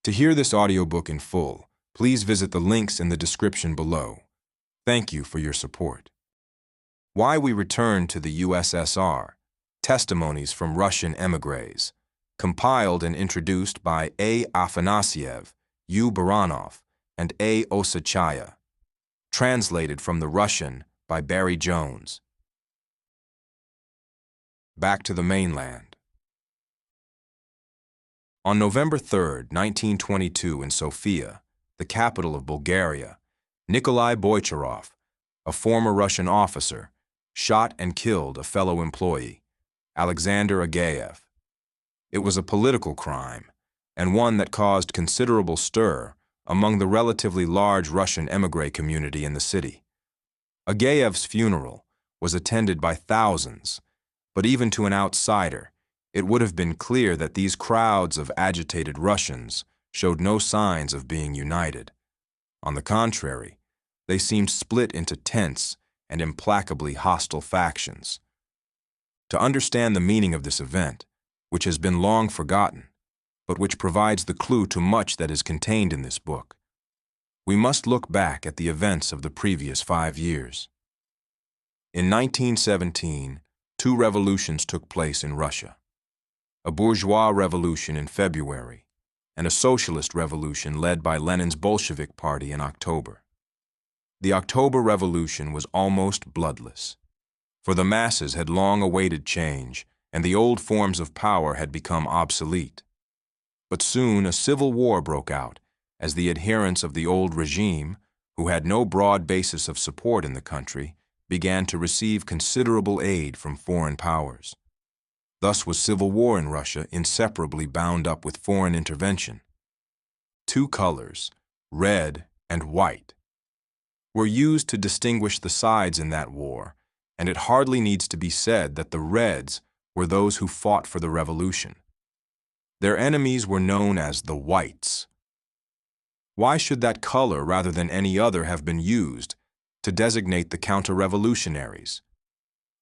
To hear this audiobook in full, please visit the links in the description below. Thank you for your support. Why we return to the USSR. Testimonies from Russian émigrés. Compiled and introduced by A. Afanasyev, U. Baranov, and A. Osachaya. Translated from the Russian by Barry Jones. Back to the mainland. On November 3, 1922, in Sofia, the capital of Bulgaria, Nikolai Boicharov, a former Russian officer, shot and killed a fellow employee, Alexander Agayev. It was a political crime, and one that caused considerable stir among the relatively large Russian émigré community in the city. Agayev's funeral was attended by thousands, but even to an outsider, it would have been clear that these crowds of agitated Russians showed no signs of being united. On the contrary, they seemed split into tense and implacably hostile factions. To understand the meaning of this event, which has been long forgotten, but which provides the clue to much that is contained in this book, we must look back at the events of the previous 5 years. In 1917, 2 revolutions took place in Russia: a bourgeois revolution in February and a socialist revolution led by Lenin's Bolshevik Party in October. The October Revolution was almost bloodless, for the masses had long awaited change and the old forms of power had become obsolete. But soon a civil war broke out as the adherents of the old regime, who had no broad basis of support in the country, began to receive considerable aid from foreign powers. Thus was civil war in Russia inseparably bound up with foreign intervention. 2 colors, red and white, were used to distinguish the sides in that war, and it hardly needs to be said that the Reds were those who fought for the revolution. Their enemies were known as the Whites. Why should that color rather than any other have been used to designate the counter-revolutionaries?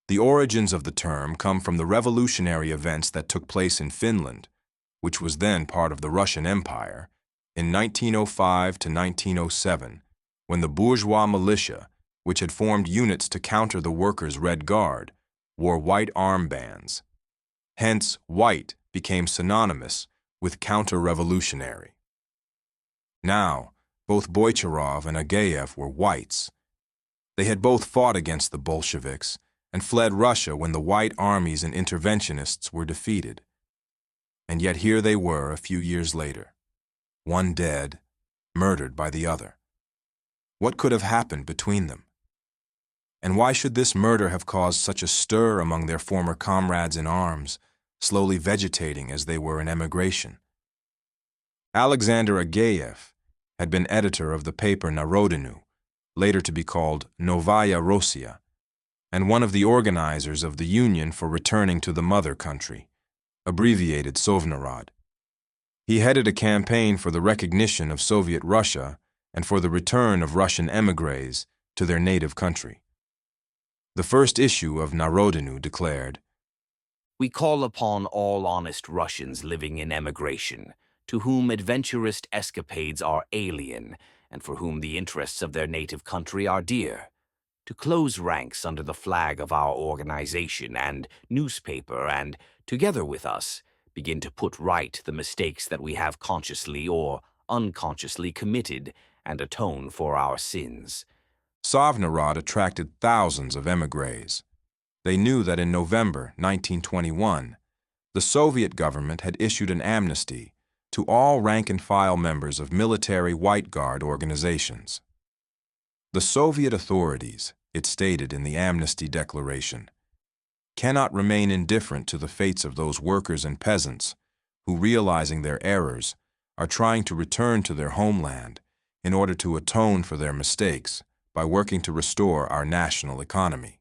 The origins of the term come from the revolutionary events that took place in Finland, which was then part of the Russian Empire, in 1905 to 1907, when the bourgeois militia, which had formed units to counter the workers' Red Guard, wore white armbands. Hence, white became synonymous with counter-revolutionary. Now, both Boicharov and Agayev were whites. They had both fought against the Bolsheviks and fled Russia when the white armies and interventionists were defeated. And yet here they were a few years later, one dead, murdered by the other. What could have happened between them? And why should this murder have caused such a stir among their former comrades in arms, slowly vegetating as they were in emigration? Alexander Agayev had been editor of the paper Narodinu, later to be called Novaya Rossiya, and one of the organizers of the Union for Returning to the Mother Country, abbreviated Sovnarod. He headed a campaign for the recognition of Soviet Russia and for the return of Russian émigrés to their native country. The first issue of Narodinu declared, "We call upon all honest Russians living in emigration, to whom adventurous escapades are alien, and for whom the interests of their native country are dear, to close ranks under the flag of our organization and newspaper, and, together with us, begin to put right the mistakes that we have consciously or unconsciously committed, and atone for our sins." Sovnarod attracted thousands of émigrés. They knew that in November 1921, the Soviet government had issued an amnesty to all rank-and-file members of military White Guard organizations. The Soviet authorities, it stated in the amnesty declaration, cannot remain indifferent to the fates of those workers and peasants who, realizing their errors, are trying to return to their homeland in order to atone for their mistakes by working to restore our national economy.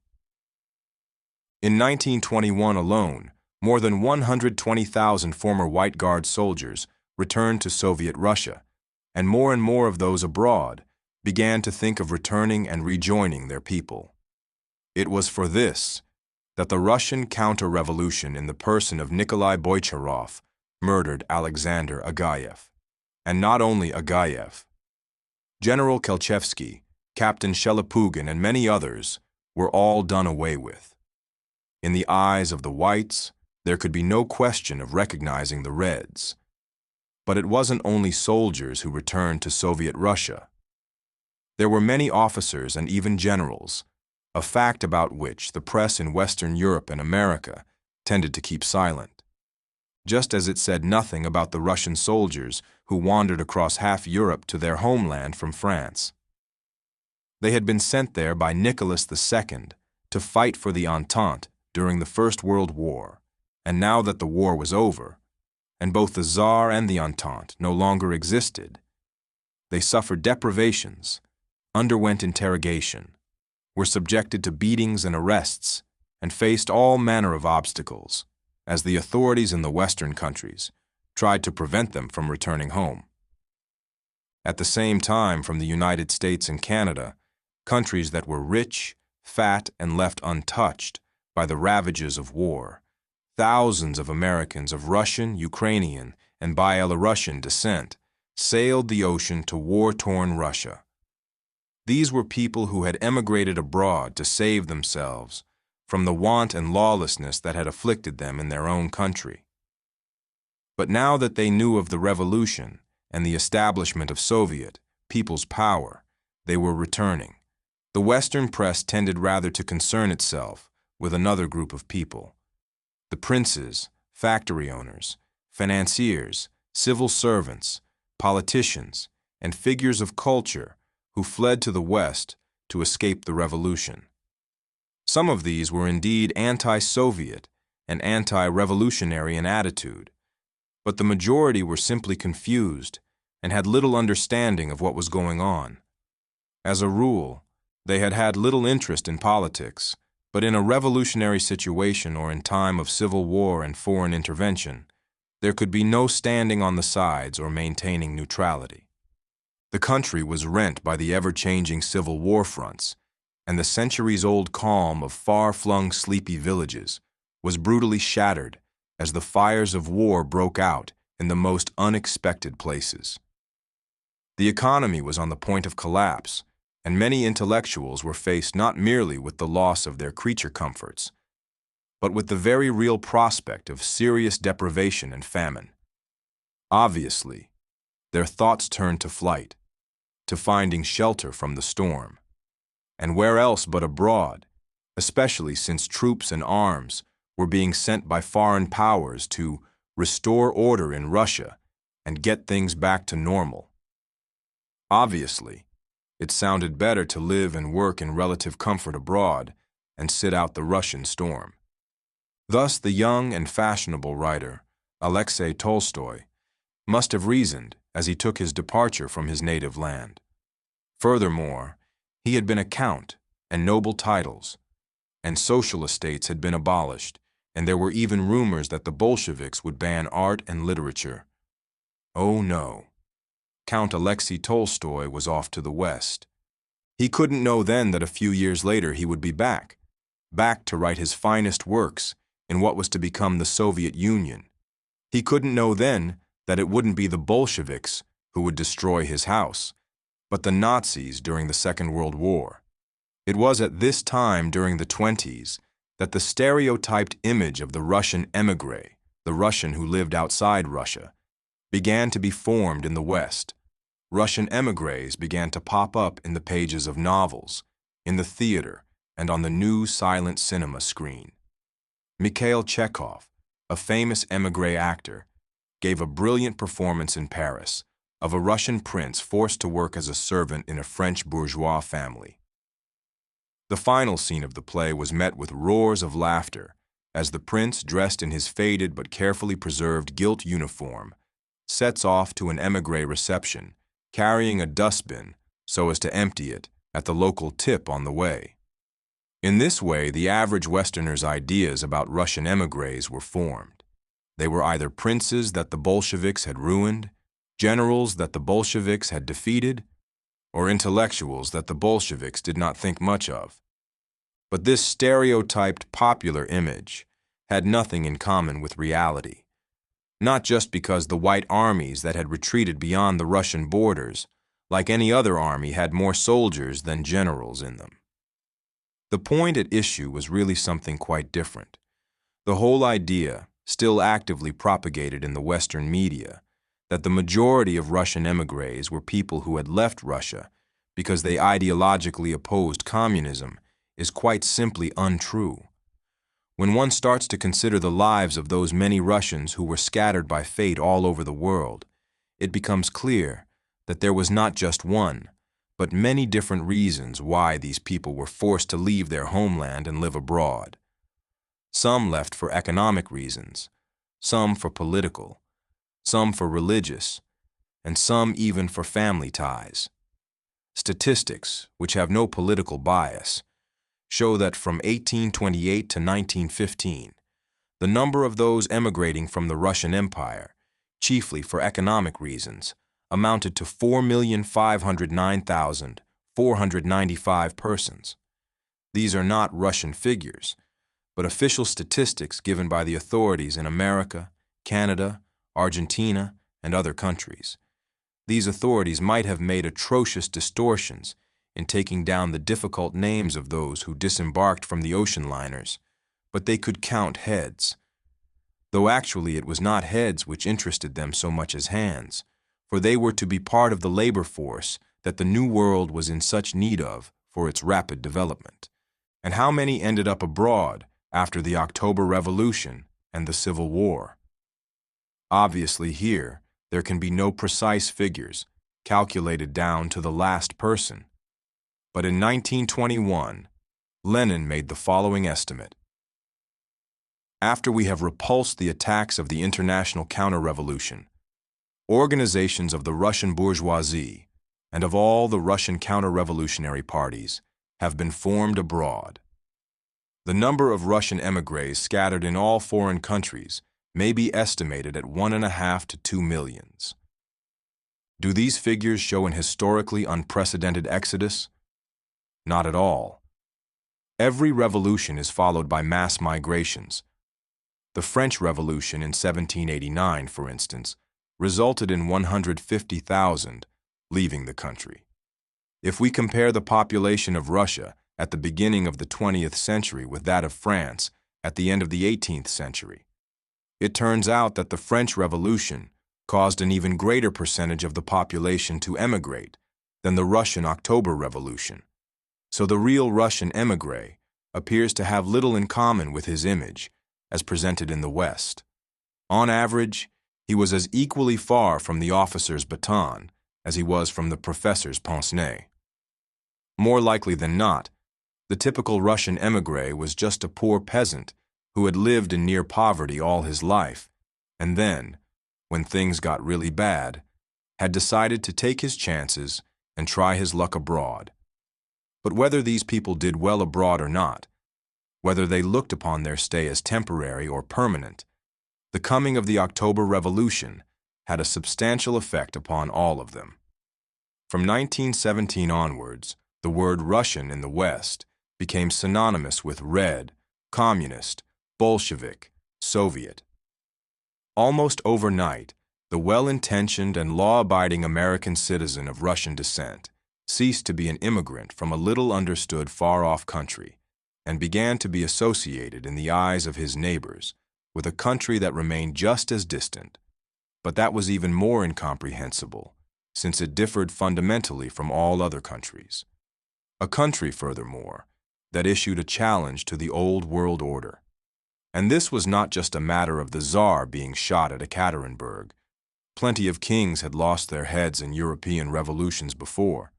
In 1921 alone, more than 120,000 former White Guard soldiers returned to Soviet Russia, and more of those abroad began to think of returning and rejoining their people. It was for this that the Russian counter-revolution in the person of Nikolai Boicharov murdered Alexander Agayev. And not only Agayev. General Kelchevsky, Captain Shelepugin, and many others were all done away with. In the eyes of the whites, there could be no question of recognizing the Reds. But it wasn't only soldiers who returned to Soviet Russia. There were many officers and even generals, a fact about which the press in Western Europe and America tended to keep silent, just as it said nothing about the Russian soldiers who wandered across half Europe to their homeland from France. They had been sent there by Nicholas II to fight for the Entente during the First World War, and now that the war was over, and both the Tsar and the Entente no longer existed, they suffered deprivations, underwent interrogation, were subjected to beatings and arrests, and faced all manner of obstacles, as the authorities in the Western countries tried to prevent them from returning home. At the same time, from the United States and Canada, countries that were rich, fat, and left untouched by the ravages of war, thousands of Americans of Russian, Ukrainian, and Belarusian descent sailed the ocean to war-torn Russia. These were people who had emigrated abroad to save themselves from the want and lawlessness that had afflicted them in their own country. But now that they knew of the revolution and the establishment of Soviet people's power, they were returning. The Western press tended rather to concern itself with another group of people: the princes, factory owners, financiers, civil servants, politicians, and figures of culture who fled to the West to escape the revolution. Some of these were indeed anti-Soviet and anti-revolutionary in attitude, but the majority were simply confused and had little understanding of what was going on. As a rule, they had had little interest in politics, but in a revolutionary situation or in time of civil war and foreign intervention, there could be no standing on the sides or maintaining neutrality. The country was rent by the ever-changing civil war fronts, and the centuries-old calm of far-flung sleepy villages was brutally shattered as the fires of war broke out in the most unexpected places. The economy was on the point of collapse, and many intellectuals were faced not merely with the loss of their creature comforts, but with the very real prospect of serious deprivation and famine. Obviously, their thoughts turned to flight, to finding shelter from the storm. And where else but abroad, especially since troops and arms were being sent by foreign powers to restore order in Russia and get things back to normal. Obviously, it sounded better to live and work in relative comfort abroad and sit out the Russian storm. Thus, the young and fashionable writer, Alexei Tolstoy, must have reasoned as he took his departure from his native land. Furthermore, he had been a count, and noble titles, and social estates had been abolished, and there were even rumors that the Bolsheviks would ban art and literature. Oh no. Count Alexei Tolstoy was off to the West. He couldn't know then that a few years later he would be back to write his finest works in what was to become the Soviet Union. He couldn't know then that it wouldn't be the Bolsheviks who would destroy his house, but the Nazis during the Second World War. It was at this time during the 1920s that the stereotyped image of the Russian émigré, the Russian who lived outside Russia, began to be formed in the West. Russian émigrés began to pop up in the pages of novels, in the theater, and on the new silent cinema screen. Mikhail Chekhov, a famous émigré actor, gave a brilliant performance in Paris of a Russian prince forced to work as a servant in a French bourgeois family. The final scene of the play was met with roars of laughter as the prince, dressed in his faded but carefully preserved gilt uniform, sets off to an émigré reception, carrying a dustbin so as to empty it at the local tip on the way. In this way, the average Westerner's ideas about Russian émigrés were formed. They were either princes that the Bolsheviks had ruined, generals that the Bolsheviks had defeated, or intellectuals that the Bolsheviks did not think much of. But this stereotyped popular image had nothing in common with reality. not just because the white armies that had retreated beyond the Russian borders, like any other army, had more soldiers than generals in them. The point at issue was really something quite different. The whole idea, still actively propagated in the Western media, that the majority of Russian émigrés were people who had left Russia because they ideologically opposed communism, is quite simply untrue. When one starts to consider the lives of those many Russians who were scattered by fate all over the world, it becomes clear that there was not just one, but many different reasons why these people were forced to leave their homeland and live abroad. Some left for economic reasons, some for political, some for religious, and some even for family ties. Statistics, which have no political bias, show that from 1828 to 1915, the number of those emigrating from the Russian Empire, chiefly for economic reasons, amounted to 4,509,495 persons. These are not Russian figures, but official statistics given by the authorities in America, Canada, Argentina, and other countries. These authorities might have made atrocious distortions in taking down the difficult names of those who disembarked from the ocean liners, but they could count heads. Though actually it was not heads which interested them so much as hands, for they were to be part of the labor force that the New World was in such need of for its rapid development. And how many ended up abroad after the October Revolution and the Civil War? Obviously here, there can be no precise figures, calculated down to the last person. But in 1921, Lenin made the following estimate. After we have repulsed the attacks of the international counter-revolution, organizations of the Russian bourgeoisie and of all the Russian counter-revolutionary parties have been formed abroad. The number of Russian émigrés scattered in all foreign countries may be estimated at 1.5 to 2 million. Do these figures show an historically unprecedented exodus? Not at all. Every revolution is followed by mass migrations. The French Revolution in 1789, for instance, resulted in 150,000 leaving the country. If we compare the population of Russia at the beginning of the 20th century with that of France at the end of the 18th century, it turns out that the French Revolution caused an even greater percentage of the population to emigrate than the Russian October Revolution. So the real Russian émigré appears to have little in common with his image as presented in the West. On average, he was as equally far from the officer's baton as he was from the professor's pince-nez. More likely than not, the typical Russian émigré was just a poor peasant who had lived in near poverty all his life, and then, when things got really bad, had decided to take his chances and try his luck abroad. But whether these people did well abroad or not, whether they looked upon their stay as temporary or permanent, the coming of the October Revolution had a substantial effect upon all of them. From 1917 onwards, the word Russian in the West became synonymous with Red, Communist, Bolshevik, Soviet. Almost overnight, the well-intentioned and law-abiding American citizen of Russian descent ceased to be an immigrant from a little-understood far-off country and began to be associated in the eyes of his neighbors with a country that remained just as distant, but that was even more incomprehensible since it differed fundamentally from all other countries. A country, furthermore, that issued a challenge to the old world order. And this was not just a matter of the Tsar being shot at Ekaterinburg. Plenty of kings had lost their heads in European revolutions before.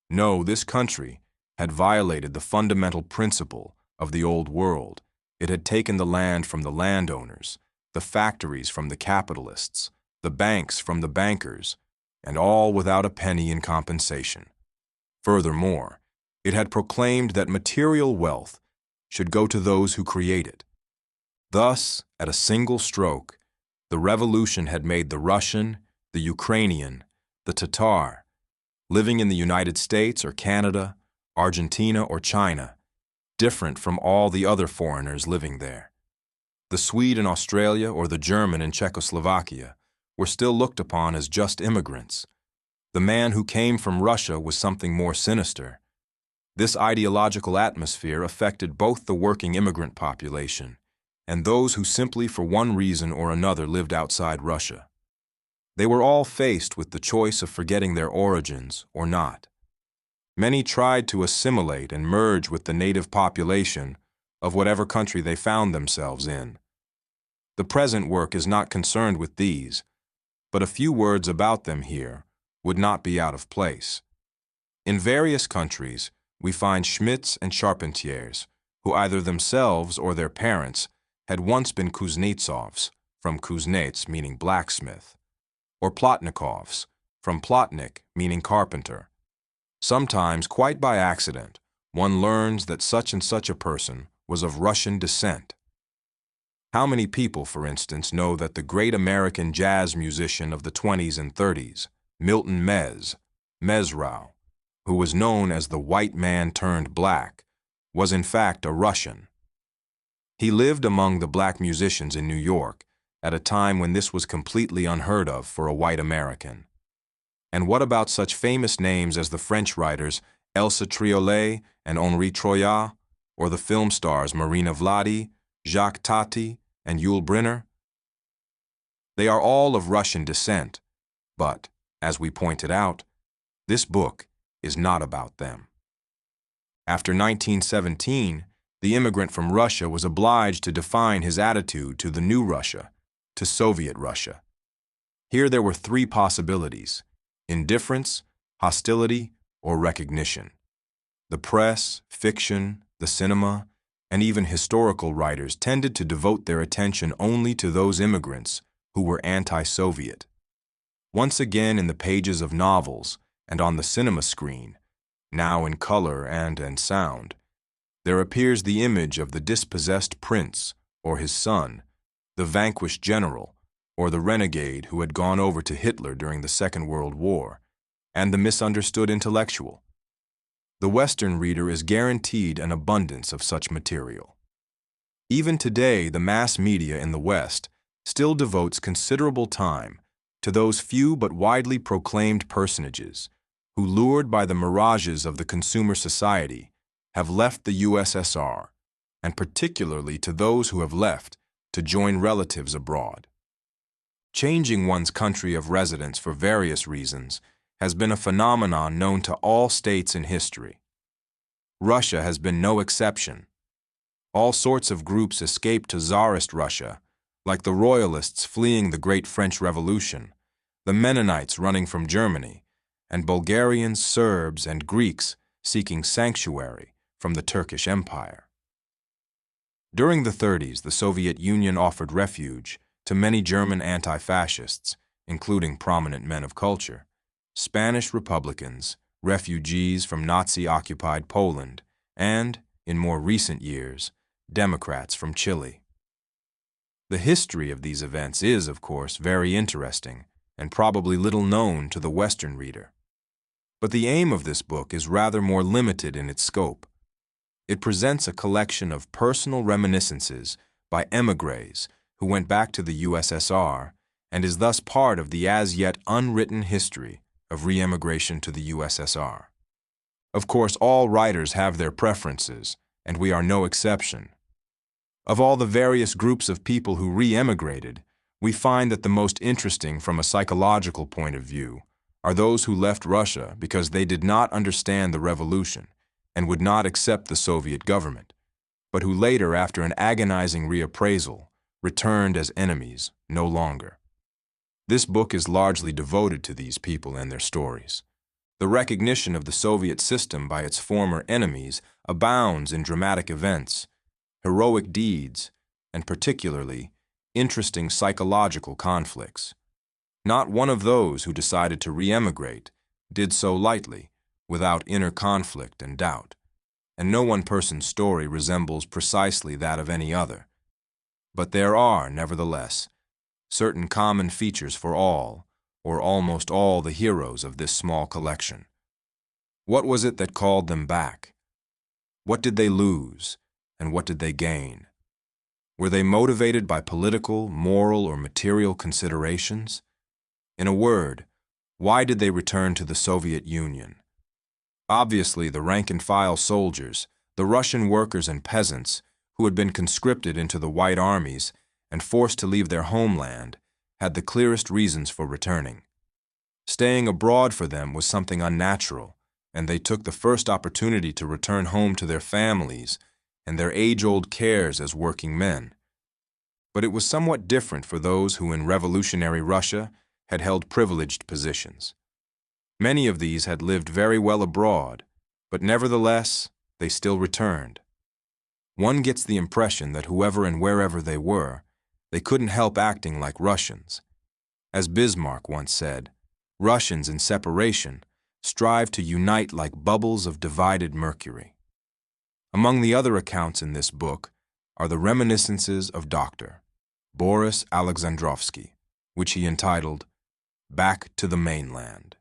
No, this country had violated the fundamental principle of the old world. It had taken the land from the landowners, the factories from the capitalists, the banks from the bankers, and all without a penny in compensation. Furthermore, it had proclaimed that material wealth should go to those who create it. Thus, at a single stroke, the revolution had made the Russian, the Ukrainian, the Tatar, living in the United States or Canada, Argentina or China, different from all the other foreigners living there. The Swede in Australia or the German in Czechoslovakia were still looked upon as just immigrants. The man who came from Russia was something more sinister. This ideological atmosphere affected both the working immigrant population and those who simply for one reason or another lived outside Russia. They were all faced with the choice of forgetting their origins or not. Many tried to assimilate and merge with the native population of whatever country they found themselves in. The present work is not concerned with these, but a few words about them here would not be out of place. In various countries, we find Schmidts and Charpentiers, who either themselves or their parents had once been Kuznetsovs, from Kuznets meaning blacksmith, or Plotnikovs, from Plotnik meaning carpenter. Sometimes, quite by accident, one learns that such and such a person was of Russian descent. How many people, for instance, know that the great American jazz musician of the 20s and 30s, Milton Mesrau, who was known as the white man turned black, was in fact a Russian. He lived among the black musicians in New York at a time when this was completely unheard of for a white American. And what about such famous names as the French writers Elsa Triolet and Henri Troyat, or the film stars Marina Vladi, Jacques Tati, and Yul Brynner? They are all of Russian descent, but, as we pointed out, this book is not about them. After 1917, the immigrant from Russia was obliged to define his attitude to the new Russia, to Soviet Russia. Here there were three possibilities: indifference, hostility, or recognition. The press, fiction, the cinema, and even historical writers tended to devote their attention only to those immigrants who were anti-Soviet. Once again in the pages of novels and on the cinema screen, now in color and in sound, there appears the image of the dispossessed prince or his son, the vanquished general, or the renegade who had gone over to Hitler during the Second World War, and the misunderstood intellectual. The Western reader is guaranteed an abundance of such material. Even today, the mass media in the West still devotes considerable time to those few but widely proclaimed personages who, lured by the mirages of the consumer society, have left the USSR, and particularly to those who have left to join relatives abroad. Changing one's country of residence for various reasons has been a phenomenon known to all states in history. Russia has been no exception. All sorts of groups escaped to Tsarist Russia, like the Royalists fleeing the Great French Revolution, the Mennonites running from Germany, and Bulgarians, Serbs, and Greeks seeking sanctuary from the Turkish Empire. During the 30s, the Soviet Union offered refuge to many German anti-fascists, including prominent men of culture, Spanish Republicans, refugees from Nazi-occupied Poland, and, in more recent years, Democrats from Chile. The history of these events is, of course, very interesting and probably little known to the Western reader. But the aim of this book is rather more limited in its scope. It presents a collection of personal reminiscences by émigrés who went back to the USSR and is thus part of the as yet unwritten history of re-emigration to the USSR. Of course, all writers have their preferences, and we are no exception. Of all the various groups of people who re-emigrated, we find that the most interesting from a psychological point of view are those who left Russia because they did not understand the revolution and would not accept the Soviet government, but who later, after an agonizing reappraisal, returned as enemies no longer. This book is largely devoted to these people and their stories. The recognition of the Soviet system by its former enemies abounds in dramatic events, heroic deeds, and particularly interesting psychological conflicts. Not one of those who decided to re-emigrate did so lightly, without inner conflict and doubt, and no one person's story resembles precisely that of any other. But there are, nevertheless, certain common features for all, or almost all, the heroes of this small collection. What was it that called them back? What did they lose, and what did they gain? Were they motivated by political, moral, or material considerations? In a word, why did they return to the Soviet Union? Obviously, the rank-and-file soldiers, the Russian workers and peasants, who had been conscripted into the White Armies and forced to leave their homeland, had the clearest reasons for returning. Staying abroad for them was something unnatural, and they took the first opportunity to return home to their families and their age-old cares as working men. But it was somewhat different for those who in revolutionary Russia had held privileged positions. Many of these had lived very well abroad, but nevertheless, they still returned. One gets the impression that whoever and wherever they were, they couldn't help acting like Russians. As Bismarck once said, Russians in separation strive to unite like bubbles of divided mercury. Among the other accounts in this book are the reminiscences of Dr. Boris Alexandrovsky, which he entitled, Back to the Mainland.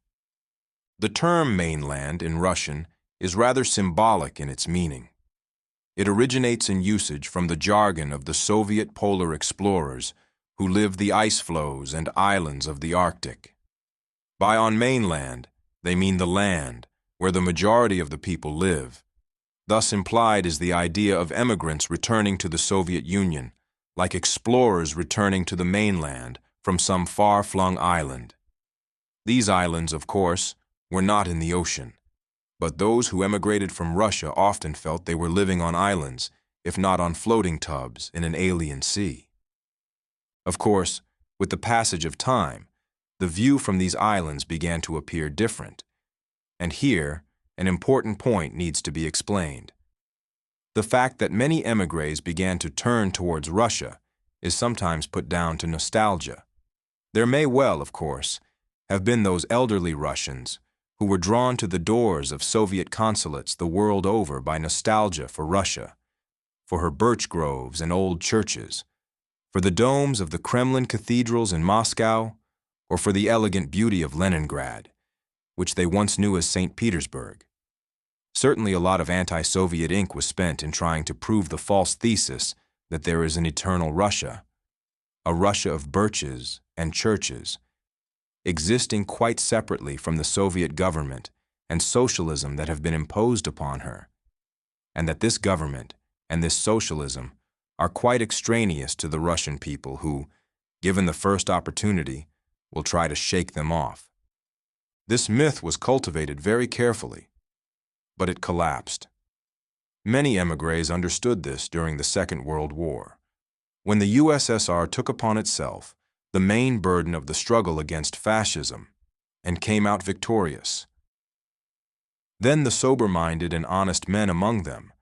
The term mainland in Russian is rather symbolic in its meaning. It originates in usage from the jargon of the Soviet polar explorers who lived the ice floes and islands of the Arctic. By on mainland, they mean the land where the majority of the people live. Thus implied is the idea of emigrants returning to the Soviet Union, like explorers returning to the mainland from some far-flung island. These islands, of course, were not in the ocean, but those who emigrated from Russia often felt they were living on islands, if not on floating tubs in an alien sea. Of course, with the passage of time, the view from these islands began to appear different, and here an important point needs to be explained. The fact that many émigrés began to turn towards Russia is sometimes put down to nostalgia. There may well, of course, have been those elderly Russians who were drawn to the doors of Soviet consulates the world over by nostalgia for Russia, for her birch groves and old churches, for the domes of the Kremlin cathedrals in Moscow, or for the elegant beauty of Leningrad, which they once knew as St. Petersburg. Certainly a lot of anti-Soviet ink was spent in trying to prove the false thesis that there is an eternal Russia, a Russia of birches and churches, existing quite separately from the Soviet government and socialism that have been imposed upon her, and that this government and this socialism are quite extraneous to the Russian people who, given the first opportunity, will try to shake them off. This myth was cultivated very carefully, but it collapsed. Many émigrés understood this during the Second World War, when the USSR took upon itself the main burden of the struggle against fascism and came out victorious. Then the sober-minded and honest men among them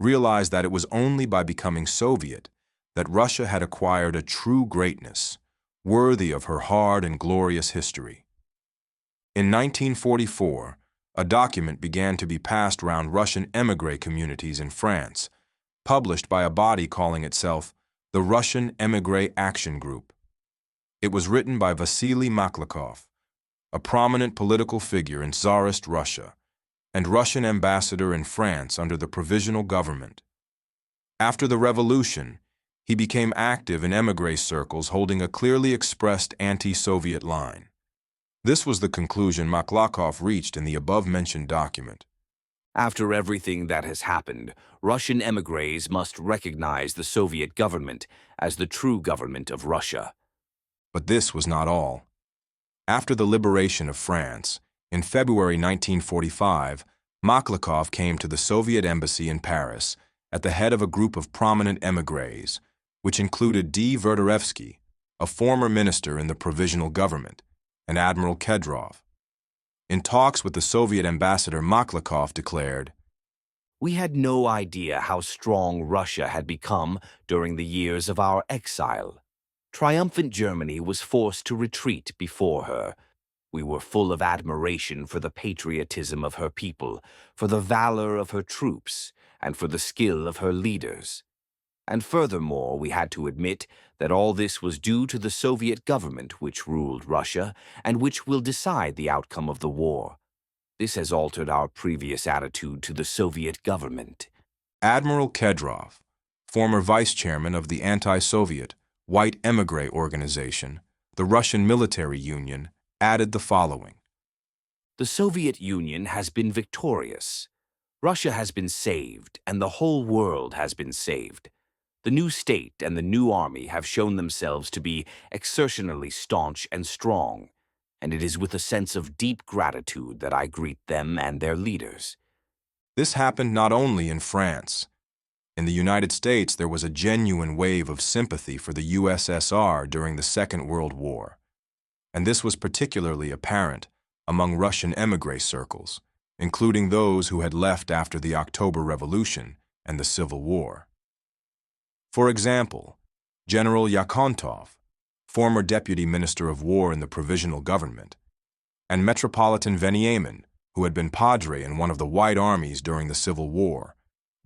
realized that it was only by becoming Soviet that Russia had acquired a true greatness, worthy of her hard and glorious history. In 1944, a document began to be passed round Russian émigré communities in France, published by a body calling itself the Russian Émigré Action Group. It was written by Vasily Maklakov, a prominent political figure in Tsarist Russia, and Russian ambassador in France under the provisional government. After the revolution, he became active in émigré circles holding a clearly expressed anti-Soviet line. This was the conclusion Maklakov reached in the above-mentioned document. After everything that has happened, Russian émigrés must recognize the Soviet government as the true government of Russia. But this was not all. After the liberation of France, in February 1945, Maklakov came to the Soviet embassy in Paris at the head of a group of prominent émigrés, which included D. Verderevsky, a former minister in the provisional government, and Admiral Kedrov. In talks with the Soviet ambassador, Maklakov declared, "We had no idea how strong Russia had become during the years of our exile. Triumphant Germany was forced to retreat before her. We were full of admiration for the patriotism of her people, for the valor of her troops, and for the skill of her leaders. And furthermore, we had to admit that all this was due to the Soviet government which ruled Russia and which will decide the outcome of the war. This has altered our previous attitude to the Soviet government." Admiral Kedrov, former vice-chairman of the anti-Soviet White Emigre Organization, the Russian Military Union, added the following. The Soviet Union has been victorious. Russia has been saved, and the whole world has been saved. The new state and the new army have shown themselves to be exceptionally staunch and strong, and it is with a sense of deep gratitude that I greet them and their leaders. This happened not only in France. In the United States, there was a genuine wave of sympathy for the USSR during the Second World War, and this was particularly apparent among Russian émigré circles, including those who had left after the October Revolution and the Civil War. For example, General Yakontov, former Deputy Minister of War in the Provisional Government, and Metropolitan Veniamin, who had been padre in one of the White Armies during the Civil War,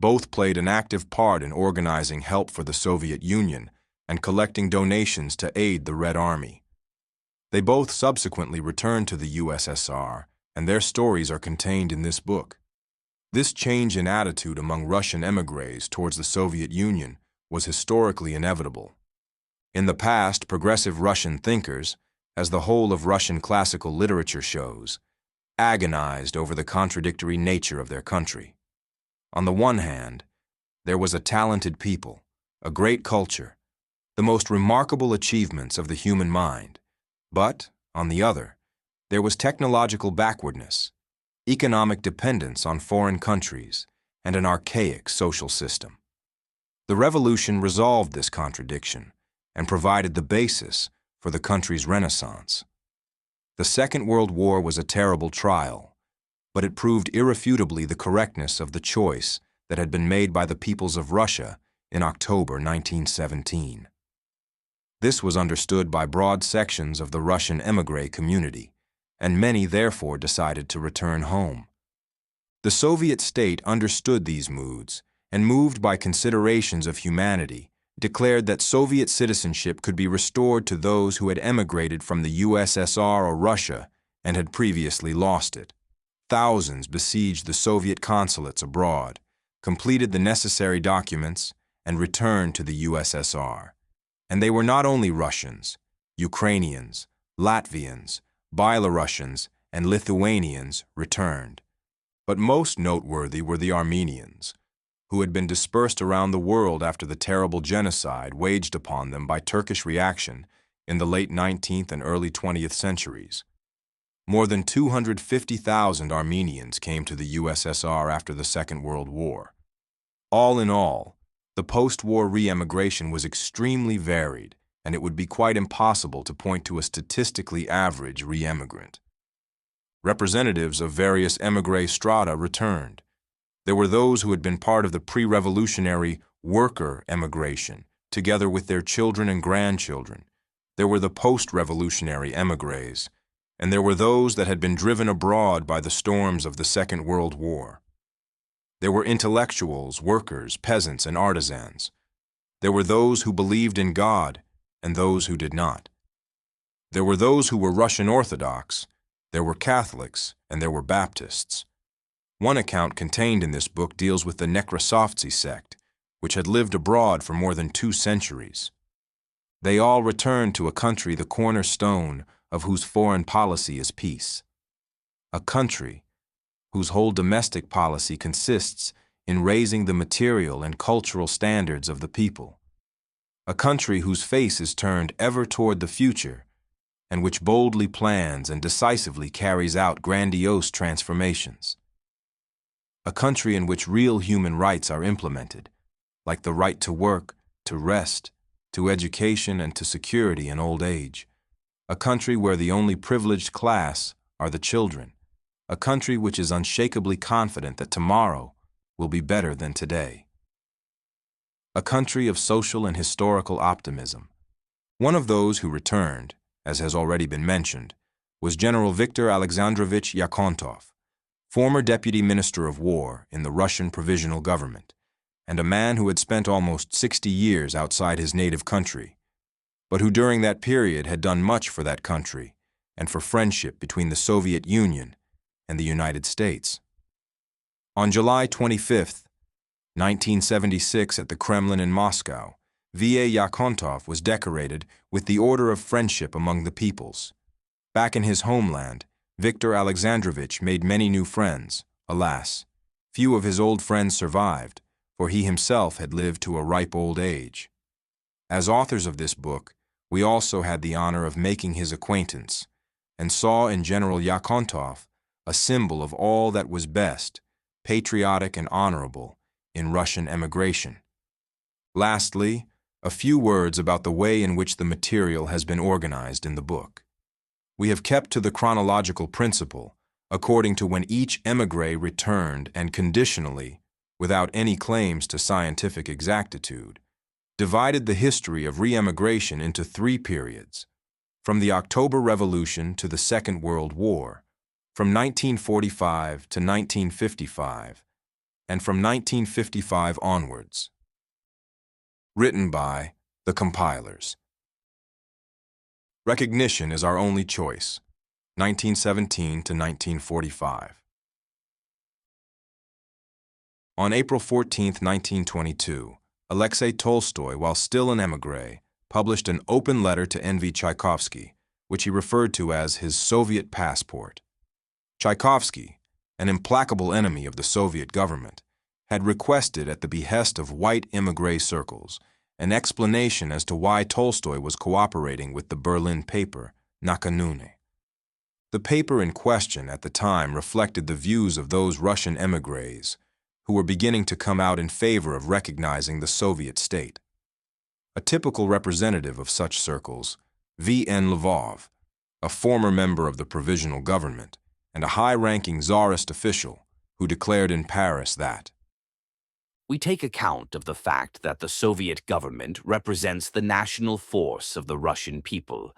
both played an active part in organizing help for the Soviet Union and collecting donations to aid the Red Army. They both subsequently returned to the USSR, and their stories are contained in this book. This change in attitude among Russian émigrés towards the Soviet Union was historically inevitable. In the past, progressive Russian thinkers, as the whole of Russian classical literature shows, agonized over the contradictory nature of their country. On the one hand, there was a talented people, a great culture, the most remarkable achievements of the human mind. But, on the other, there was technological backwardness, economic dependence on foreign countries, and an archaic social system. The revolution resolved this contradiction and provided the basis for the country's renaissance. The Second World War was a terrible trial, but it proved irrefutably the correctness of the choice that had been made by the peoples of Russia in October 1917. This was understood by broad sections of the Russian émigré community, and many therefore decided to return home. The Soviet state understood these moods and, moved by considerations of humanity, declared that Soviet citizenship could be restored to those who had emigrated from the USSR or Russia and had previously lost it. Thousands besieged the Soviet consulates abroad, completed the necessary documents, and returned to the USSR. And they were not only Russians, Ukrainians, Latvians, Belarusians, and Lithuanians returned, but most noteworthy were the Armenians, who had been dispersed around the world after the terrible genocide waged upon them by Turkish reaction in the late 19th and early 20th centuries. More than 250,000 Armenians came to the USSR after the Second World War. All in all, the post-war re-emigration was extremely varied, and it would be quite impossible to point to a statistically average re-emigrant. Representatives of various émigré strata returned. There were those who had been part of the pre-revolutionary worker emigration, together with their children and grandchildren. There were the post-revolutionary émigrés, and there were those that had been driven abroad by the storms of the Second World War. There were intellectuals, workers, peasants, and artisans. There were those who believed in God and those who did not. There were those who were Russian Orthodox, there were Catholics, and there were Baptists. One account contained in this book deals with the Nekrasovtsi sect, which had lived abroad for more than 2 centuries. They all returned to a country the cornerstone of whose foreign policy is peace. A country whose whole domestic policy consists in raising the material and cultural standards of the people. A country whose face is turned ever toward the future and which boldly plans and decisively carries out grandiose transformations. A country in which real human rights are implemented, like the right to work, to rest, to education, and to security in old age. A country where the only privileged class are the children. A country which is unshakably confident that tomorrow will be better than today. A country of social and historical optimism. One of those who returned, as has already been mentioned, was General Viktor Alexandrovich Yakontov, former Deputy Minister of War in the Russian Provisional Government, and a man who had spent almost 60 years outside his native country, but who during that period had done much for that country and for friendship between the Soviet Union and the United States. On July 25th, 1976 at the Kremlin in Moscow, V.A. Yakontov was decorated with the Order of Friendship among the Peoples. Back in his homeland, Viktor Alexandrovich made many new friends. Alas, few of his old friends survived, for he himself had lived to a ripe old age. As authors of this book, we also had the honor of making his acquaintance, and saw in General Yakontov a symbol of all that was best, patriotic and honorable, in Russian emigration. Lastly, a few words about the way in which the material has been organized in the book. We have kept to the chronological principle, according to when each émigré returned and conditionally, without any claims to scientific exactitude, divided the history of re-emigration into 3 periods, from the October Revolution to the Second World War, from 1945 to 1955, and from 1955 onwards. Written by the compilers. Recognition is our only choice, 1917 to 1945. On April 14, 1922, Alexei Tolstoy, while still an émigré, published an open letter to N.V. Tchaikovsky, which he referred to as his Soviet passport. Tchaikovsky, an implacable enemy of the Soviet government, had requested at the behest of white émigré circles an explanation as to why Tolstoy was cooperating with the Berlin paper, Nakanune. The paper in question at the time reflected the views of those Russian émigrés who were beginning to come out in favor of recognizing the Soviet state. A typical representative of such circles, V.N. Lvov, a former member of the provisional government and a high-ranking czarist official who declared in Paris that We take account of the fact that the Soviet government represents the national force of the Russian people.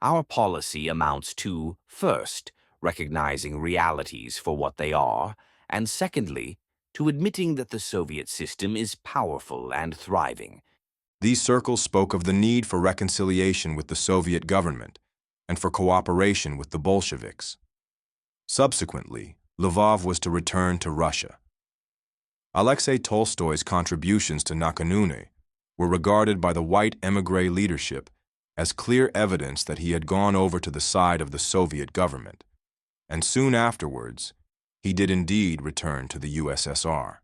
Our policy amounts to, first, recognizing realities for what they are, and secondly, to admitting that the Soviet system is powerful and thriving. these circles spoke of the need for reconciliation with the Soviet government and for cooperation with the Bolsheviks. Subsequently, Lvov was to return to Russia. Alexei Tolstoy's contributions to Nakanune were regarded by the white émigré leadership as clear evidence that he had gone over to the side of the Soviet government, and soon afterwards, he did indeed return to the USSR.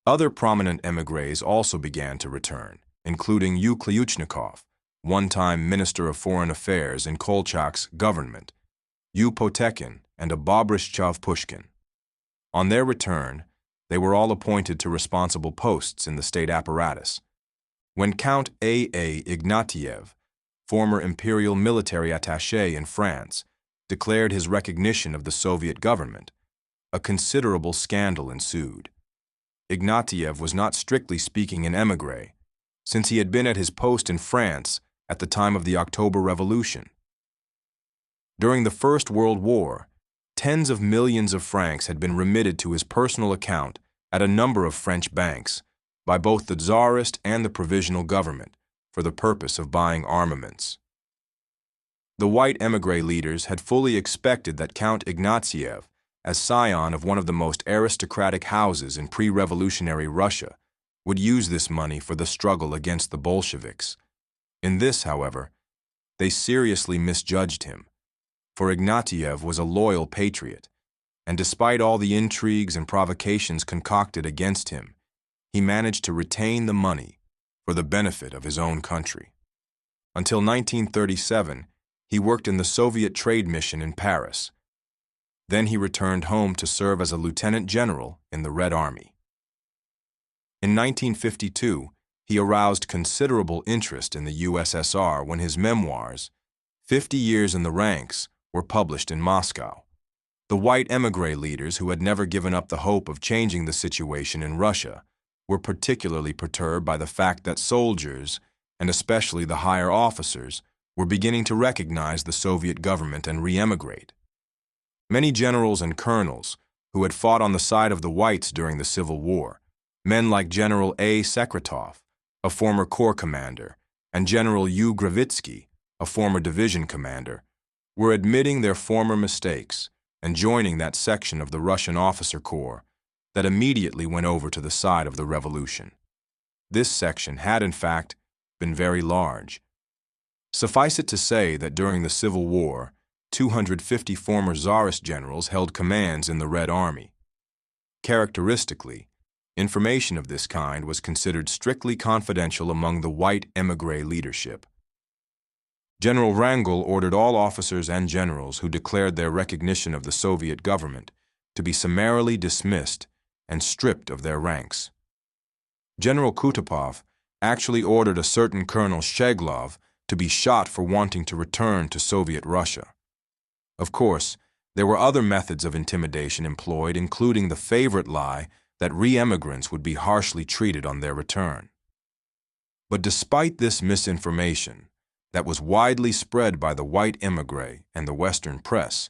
Other prominent émigrés also began to return, including U. Kliuchnikov, one-time Minister of Foreign Affairs in Kolchak's government, U. Potekin, and a Bobrishchov Pushkin. On their return, they were all appointed to responsible posts in the state apparatus. When Count A.A. Ignatiev, former imperial military attaché in France, declared his recognition of the Soviet government, a considerable scandal ensued. Ignatiev was not strictly speaking an émigré, since he had been at his post in France at the time of the October Revolution. During the First World War, tens of millions of francs had been remitted to his personal account at a number of French banks by both the Tsarist and the provisional government for the purpose of buying armaments. The white émigré leaders had fully expected that Count Ignatiev, as scion of one of the most aristocratic houses in pre-revolutionary Russia, would use this money for the struggle against the Bolsheviks. In this, however, they seriously misjudged him, for Ignatiev was a loyal patriot, and despite all the intrigues and provocations concocted against him, he managed to retain the money for the benefit of his own country. Until 1937, he worked in the Soviet trade mission in Paris. Then he returned home to serve as a lieutenant general in the Red Army. In 1952, he aroused considerable interest in the USSR when his memoirs, 50 Years in the Ranks, were published in Moscow. The white émigré leaders who had never given up the hope of changing the situation in Russia were particularly perturbed by the fact that soldiers, and especially the higher officers, were beginning to recognize the Soviet government and re-emigrate. Many generals and colonels, who had fought on the side of the whites during the Civil War, men like General A. Sekretov, a former corps commander, and General U. Gravitsky, a former division commander, were admitting their former mistakes and joining that section of the Russian officer corps that immediately went over to the side of the revolution. This section had, in fact, been very large. Suffice it to say that during the Civil War, 250 former Tsarist generals held commands in the Red Army. Characteristically, information of this kind was considered strictly confidential among the white émigré leadership. General Wrangel ordered all officers and generals who declared their recognition of the Soviet government to be summarily dismissed and stripped of their ranks. General Kutepov actually ordered a certain Colonel Sheglov to be shot for wanting to return to Soviet Russia. Of course, there were other methods of intimidation employed, including the favorite lie that re-emigrants would be harshly treated on their return. But despite this misinformation that was widely spread by the white émigré and the Western press,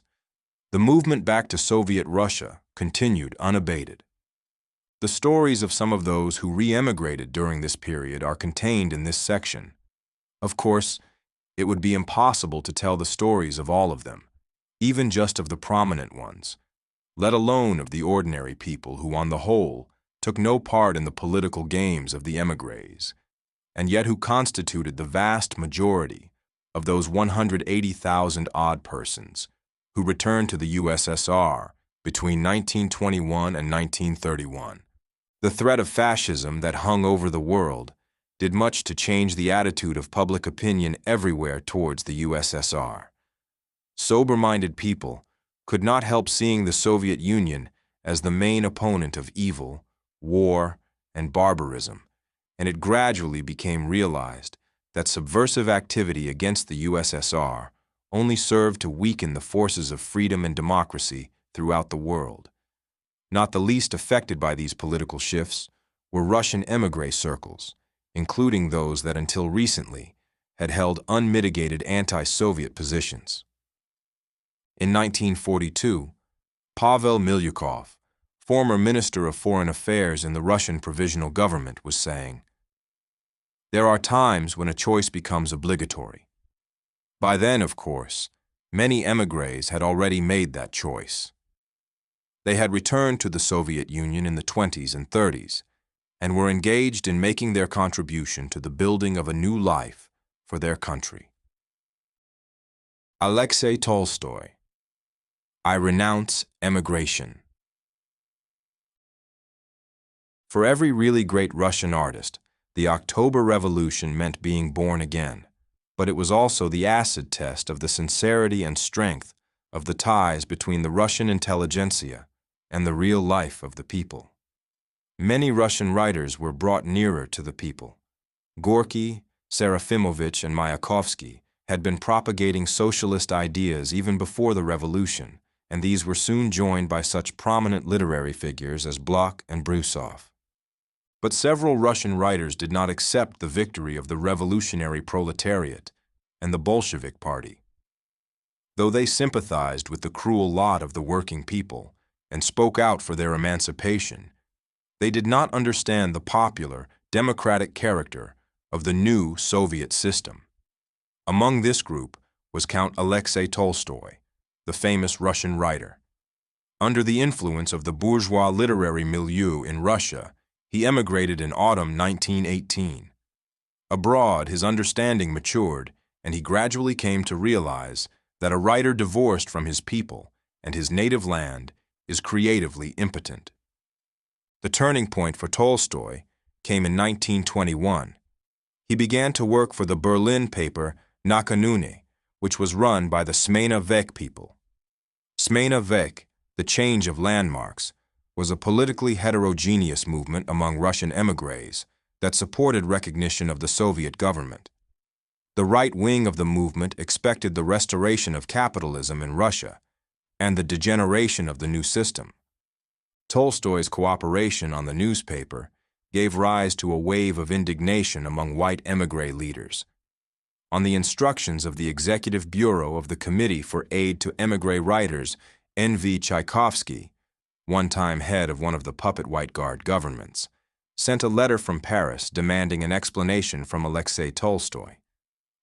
the movement back to Soviet Russia continued unabated. The stories of some of those who re-emigrated during this period are contained in this section. Of course, it would be impossible to tell the stories of all of them, even just of the prominent ones, let alone of the ordinary people who, on the whole, took no part in the political games of the émigrés, and yet who constituted the vast majority of those 180,000-odd persons who returned to the USSR between 1921 and 1931. The threat of fascism that hung over the world did much to change the attitude of public opinion everywhere towards the USSR. Sober-minded people could not help seeing the Soviet Union as the main opponent of evil, war, and barbarism, and it gradually became realized that subversive activity against the USSR only served to weaken the forces of freedom and democracy throughout the world. Not the least affected by these political shifts were Russian émigré circles, including those that until recently had held unmitigated anti-Soviet positions. In 1942, Pavel Milyukov, former Minister of Foreign Affairs in the Russian Provisional Government, was saying, "There are times when a choice becomes obligatory." By then, of course, many émigrés had already made that choice. They had returned to the Soviet Union in the 20s and 30s and were engaged in making their contribution to the building of a new life for their country. Alexei Tolstoy, I Renounce Emigration. For every really great Russian artist, the October Revolution meant being born again, but it was also the acid test of the sincerity and strength of the ties between the Russian intelligentsia and the real life of the people. Many Russian writers were brought nearer to the people. Gorky, Serafimovich, and Mayakovsky had been propagating socialist ideas even before the revolution, and these were soon joined by such prominent literary figures as Blok and Brusov. But several Russian writers did not accept the victory of the revolutionary proletariat and the Bolshevik Party. Though they sympathized with the cruel lot of the working people and spoke out for their emancipation, they did not understand the popular, democratic character of the new Soviet system. Among this group was Count Alexei Tolstoy, the famous Russian writer. Under the influence of the bourgeois literary milieu in Russia, he emigrated in autumn 1918. Abroad, his understanding matured, and he gradually came to realize that a writer divorced from his people and his native land is creatively impotent. The turning point for Tolstoy came in 1921. He began to work for the Berlin paper Nakanune, which was run by the Smena Vek people. Smena Vek, the change of landmarks, was a politically heterogeneous movement among Russian émigrés that supported recognition of the Soviet government. The right wing of the movement expected the restoration of capitalism in Russia and the degeneration of the new system. Tolstoy's cooperation on the newspaper gave rise to a wave of indignation among white émigré leaders. On the instructions of the Executive Bureau of the Committee for Aid to Émigré Writers, N.V. Tchaikovsky, one-time head of one of the puppet White Guard governments, sent a letter from Paris demanding an explanation from Alexei Tolstoy.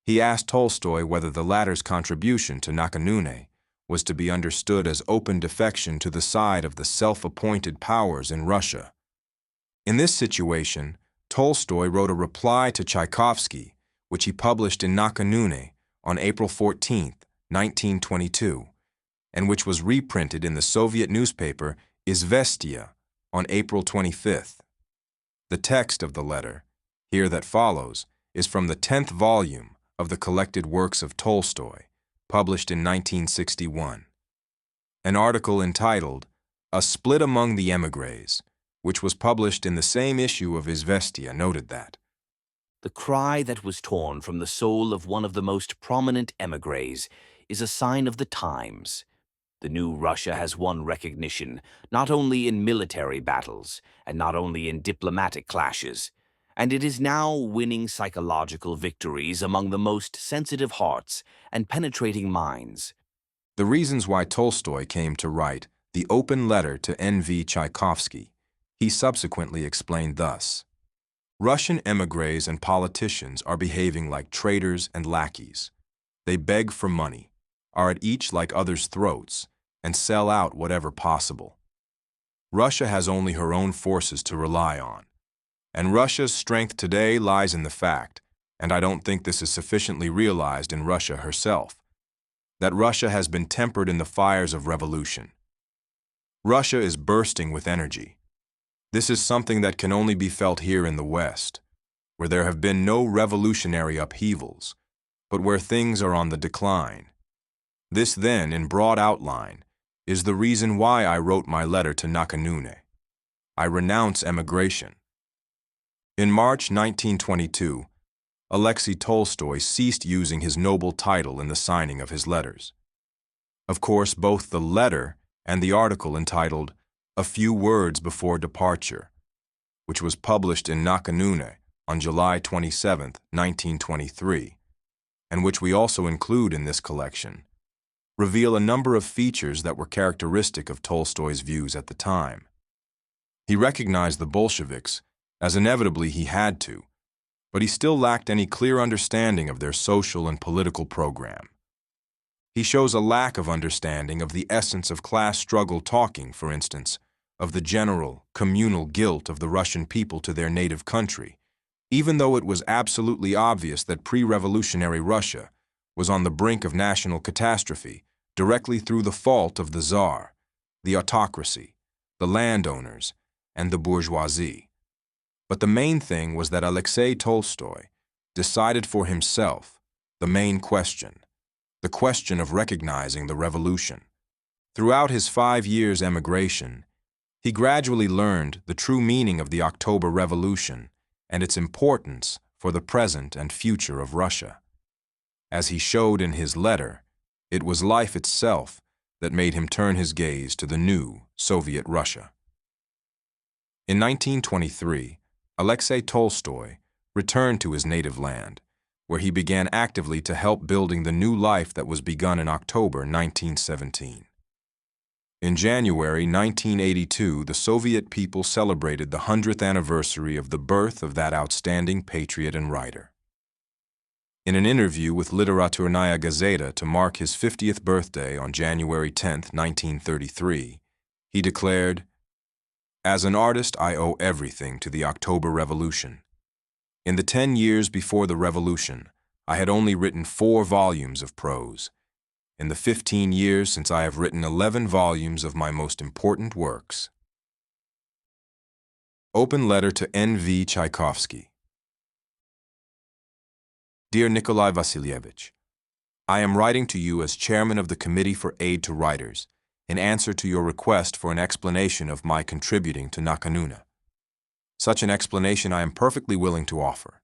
He asked Tolstoy whether the latter's contribution to Nakanune was to be understood as open defection to the side of the self-appointed powers in Russia. In this situation, Tolstoy wrote a reply to Tchaikovsky, which he published in Nakanune on April 14, 1922, and which was reprinted in the Soviet newspaper Izvestia on April 25th. The text of the letter, here that follows, is from the 10th volume of the collected works of Tolstoy, published in 1961. An article entitled A Split Among the Emigres, which was published in the same issue of Izvestia, noted that The cry that was torn from the soul of one of the most prominent emigres is a sign of the times. The new Russia has won recognition not only in military battles and not only in diplomatic clashes, and it is now winning psychological victories among the most sensitive hearts and penetrating minds. the reasons why Tolstoy came to write the open letter to N.V. Tchaikovsky. He subsequently explained thus: Russian emigres and politicians are behaving like traitors and lackeys. They beg for money, are at each like others' throats, and sell out whatever possible. Russia has only her own forces to rely on, and Russia's strength today lies in the fact, and I don't think this is sufficiently realized in Russia herself, that Russia has been tempered in the fires of revolution. Russia is bursting with energy. This is something that can only be felt here in the West, where there have been no revolutionary upheavals, but where things are on the decline. This then, in broad outline, is the reason why I wrote my letter to Nakanune. I renounce emigration. In March 1922, Alexei Tolstoy ceased using his noble title in the signing of his letters. Of course, both the letter and the article entitled A Few Words Before Departure, which was published in Nakanune on July 27, 1923, and which we also include in this collection, reveal a number of features that were characteristic of Tolstoy's views at the time. He recognized the Bolsheviks, as inevitably he had to, but he still lacked any clear understanding of their social and political program. He shows a lack of understanding of the essence of class struggle, talking, for instance, of the general, communal guilt of the Russian people to their native country, even though it was absolutely obvious that pre-revolutionary Russia was on the brink of national catastrophe directly through the fault of the Tsar, the autocracy, the landowners, and the bourgeoisie. But the main thing was that Alexei Tolstoy decided for himself the main question, the question of recognizing the revolution. Throughout his 5 years' emigration, he gradually learned the true meaning of the October Revolution and its importance for the present and future of Russia. As he showed in his letter, it was life itself that made him turn his gaze to the new Soviet Russia. In 1923, Alexei Tolstoy returned to his native land, where he began actively to help building the new life that was begun in October 1917. In January 1982, the Soviet people celebrated the 100th anniversary of the birth of that outstanding patriot and writer. In an interview with Literaturnaya Gazeta to mark his 50th birthday on January 10, 1933, he declared, "As an artist, I owe everything to the October Revolution. In the 10 years before the Revolution, I had only written 4 volumes of prose. In the 15 years since, I have written 11 volumes of my most important works." Open letter to N.V. Tchaikovsky. Dear Nikolai Vasilievich, I am writing to you as chairman of the Committee for Aid to Writers, in answer to your request for an explanation of my contributing to Nakanune. Such an explanation I am perfectly willing to offer.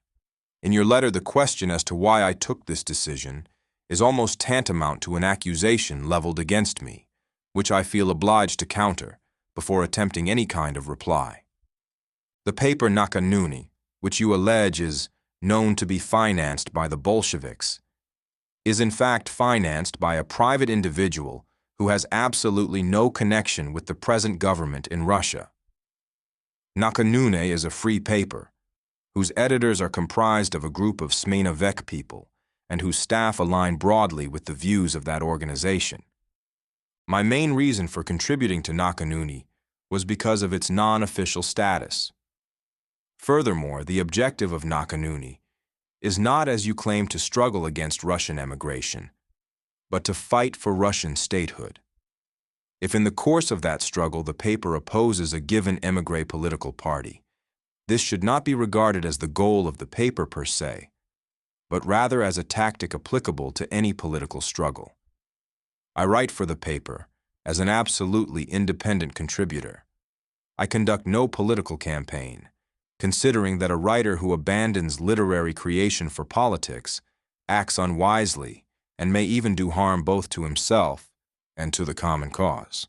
In your letter, the question as to why I took this decision is almost tantamount to an accusation leveled against me, which I feel obliged to counter before attempting any kind of reply. The paper Nakanune, which you allege is known to be financed by the Bolsheviks, is in fact financed by a private individual who has absolutely no connection with the present government in Russia. Nakanune is a free paper, whose editors are comprised of a group of Smenovec people, and whose staff align broadly with the views of that organization. My main reason for contributing to Nakanuni was because of its non-official status. Furthermore, the objective of Nakanuni is not, as you claim, to struggle against Russian emigration, but to fight for Russian statehood. If in the course of that struggle the paper opposes a given émigré political party, this should not be regarded as the goal of the paper per se, but rather as a tactic applicable to any political struggle. I write for the paper as an absolutely independent contributor. I conduct no political campaign, considering that a writer who abandons literary creation for politics acts unwisely and may even do harm both to himself and to the common cause.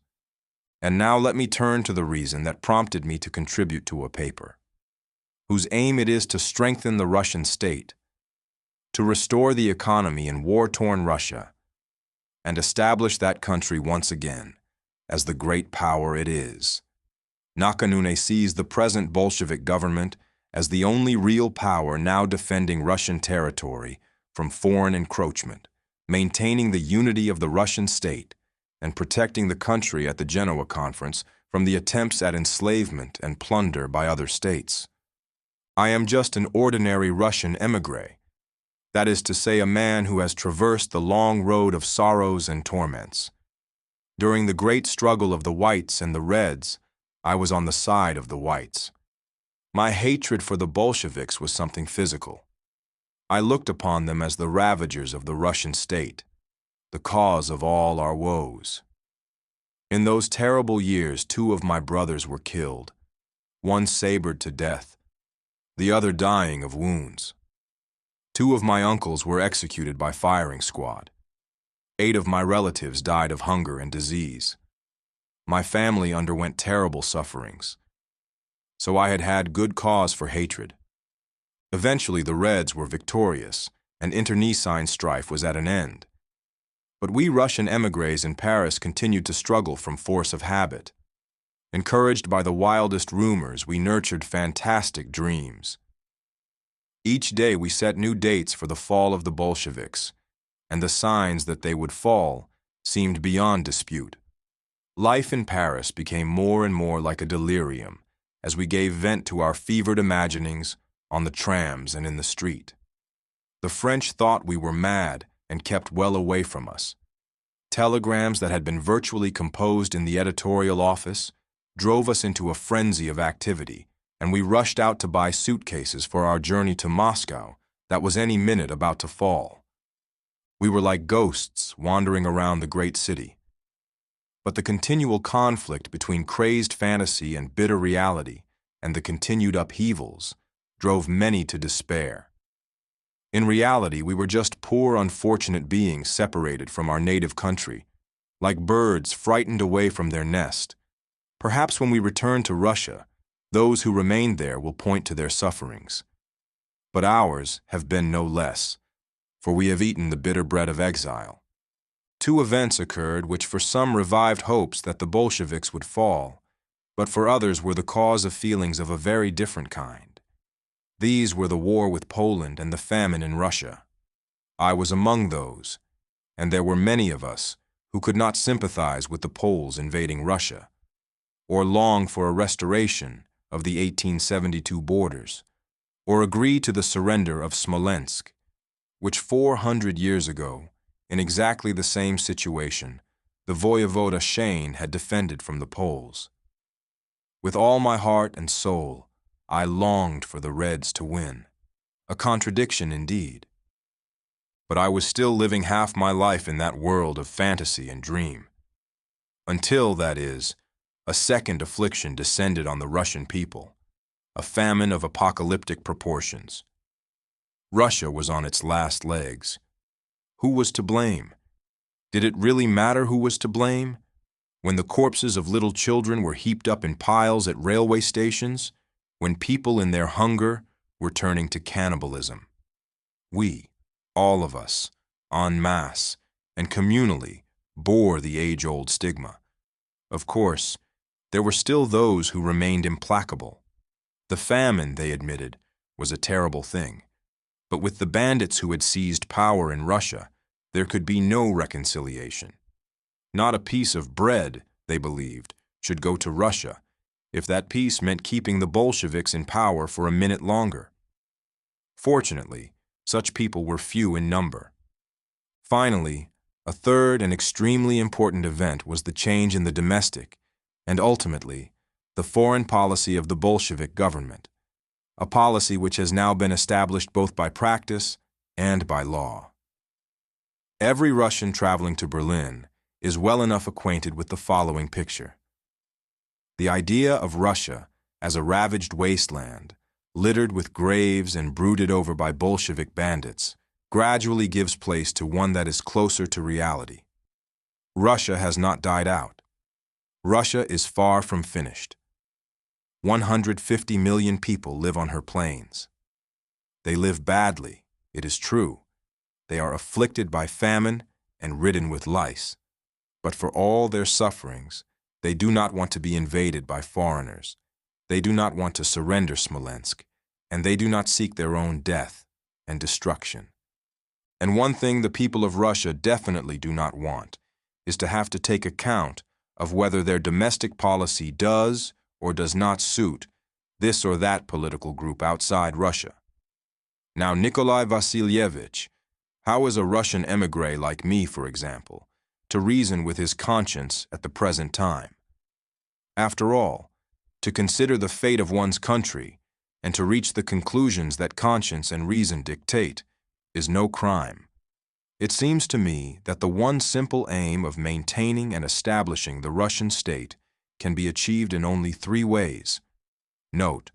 And now let me turn to the reason that prompted me to contribute to a paper, whose aim it is to strengthen the Russian state, to restore the economy in war-torn Russia, and establish that country once again as the great power it is. Nakanune sees the present Bolshevik government as the only real power now defending Russian territory from foreign encroachment, maintaining the unity of the Russian state, and protecting the country at the Genoa Conference from the attempts at enslavement and plunder by other states. I am just an ordinary Russian émigré, that is to say, a man who has traversed the long road of sorrows and torments. During the great struggle of the whites and the reds, I was on the side of the whites. My hatred for the Bolsheviks was something physical. I looked upon them as the ravagers of the Russian state, the cause of all our woes. In those terrible years, 2 of my brothers were killed, one sabered to death, the other dying of wounds. 2 of my uncles were executed by firing squad. 8 of my relatives died of hunger and disease. My family underwent terrible sufferings. So I had had good cause for hatred. Eventually the Reds were victorious, and internecine strife was at an end. But we Russian émigrés in Paris continued to struggle from force of habit. Encouraged by the wildest rumors, we nurtured fantastic dreams. Each day we set new dates for the fall of the Bolsheviks, and the signs that they would fall seemed beyond dispute. Life in Paris became more and more like a delirium as we gave vent to our fevered imaginings on the trams and in the street. The French thought we were mad and kept well away from us. Telegrams that had been virtually composed in the editorial office drove us into a frenzy of activity, and we rushed out to buy suitcases for our journey to Moscow that was any minute about to fall. We were like ghosts wandering around the great city. But the continual conflict between crazed fantasy and bitter reality, and the continued upheavals, drove many to despair. In reality, we were just poor, unfortunate beings separated from our native country, like birds frightened away from their nest. Perhaps when we return to Russia, those who remained there will point to their sufferings. But ours have been no less, for we have eaten the bitter bread of exile. 2 events occurred which for some revived hopes that the Bolsheviks would fall, but for others were the cause of feelings of a very different kind. These were the war with Poland and the famine in Russia. I was among those, and there were many of us who could not sympathize with the Poles invading Russia, or long for a restoration of the 1872 borders, or agree to the surrender of Smolensk, which 400 years ago, in exactly the same situation, the Voyevoda Shane had defended from the Poles. With all my heart and soul, I longed for the Reds to win. A contradiction indeed. But I was still living half my life in that world of fantasy and dream. Until, that is, a second affliction descended on the Russian people, a famine of apocalyptic proportions. Russia was on its last legs. Who was to blame? Did it really matter who was to blame? When the corpses of little children were heaped up in piles at railway stations, when people in their hunger were turning to cannibalism. We, all of us, en masse and communally, bore the age-old stigma. Of course, there were still those who remained implacable. The famine, they admitted, was a terrible thing. But with the bandits who had seized power in Russia, there could be no reconciliation. Not a piece of bread, they believed, should go to Russia, if that piece meant keeping the Bolsheviks in power for a minute longer. Fortunately, such people were few in number. Finally, a third and extremely important event was the change in the domestic, and ultimately, the foreign policy of the Bolshevik government, a policy which has now been established both by practice and by law. Every Russian traveling to Berlin is well enough acquainted with the following picture. The idea of Russia as a ravaged wasteland, littered with graves and brooded over by Bolshevik bandits, gradually gives place to one that is closer to reality. Russia has not died out. Russia is far from finished. 150 million people live on her plains. They live badly, it is true. They are afflicted by famine and ridden with lice. But for all their sufferings, they do not want to be invaded by foreigners. They do not want to surrender Smolensk, and they do not seek their own death and destruction. And one thing the people of Russia definitely do not want is to have to take account of whether their domestic policy does or does not suit this or that political group outside Russia. Now, Nikolai Vasilievich, how is a Russian émigré like me, for example, to reason with his conscience at the present time? After all, to consider the fate of one's country and to reach the conclusions that conscience and reason dictate is no crime. It seems to me that the one simple aim of maintaining and establishing the Russian state can be achieved in only 3 ways. Note,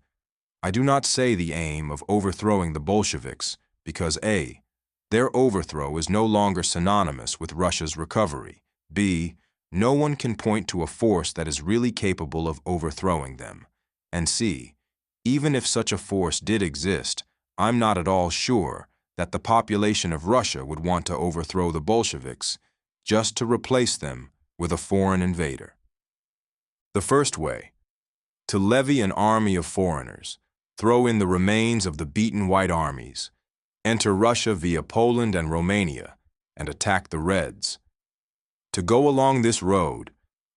I do not say the aim of overthrowing the Bolsheviks because A, their overthrow is no longer synonymous with Russia's recovery, B, no one can point to a force that is really capable of overthrowing them, and C, even if such a force did exist, I'm not at all sure that the population of Russia would want to overthrow the Bolsheviks just to replace them with a foreign invader. The first way, to levy an army of foreigners, throw in the remains of the beaten white armies, enter Russia via Poland and Romania, and attack the Reds. To go along this road,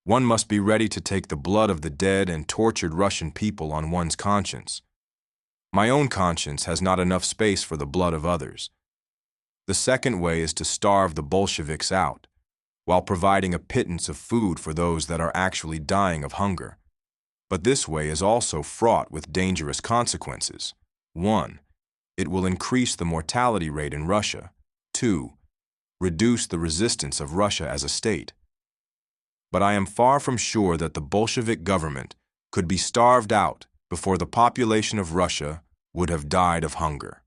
one must be ready to take the blood of the dead and tortured Russian people on one's conscience. My own conscience has not enough space for the blood of others. The second way is to starve the Bolsheviks out, while providing a pittance of food for those that are actually dying of hunger. But this way is also fraught with dangerous consequences. 1. It will increase the mortality rate in Russia. 2. Reduce the resistance of Russia as a state. But I am far from sure that the Bolshevik government could be starved out before the population of Russia would have died of hunger.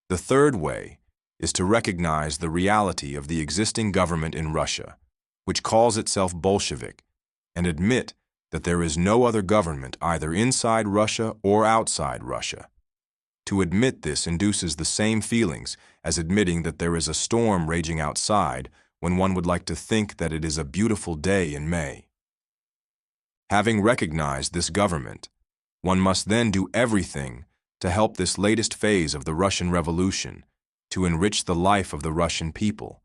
The third way is to recognize the reality of the existing government in Russia, which calls itself Bolshevik, and admit that there is no other government either inside Russia or outside Russia. To admit this induces the same feelings as admitting that there is a storm raging outside when one would like to think that it is a beautiful day in May. Having recognized this government, one must then do everything to help this latest phase of the Russian Revolution, to enrich the life of the Russian people,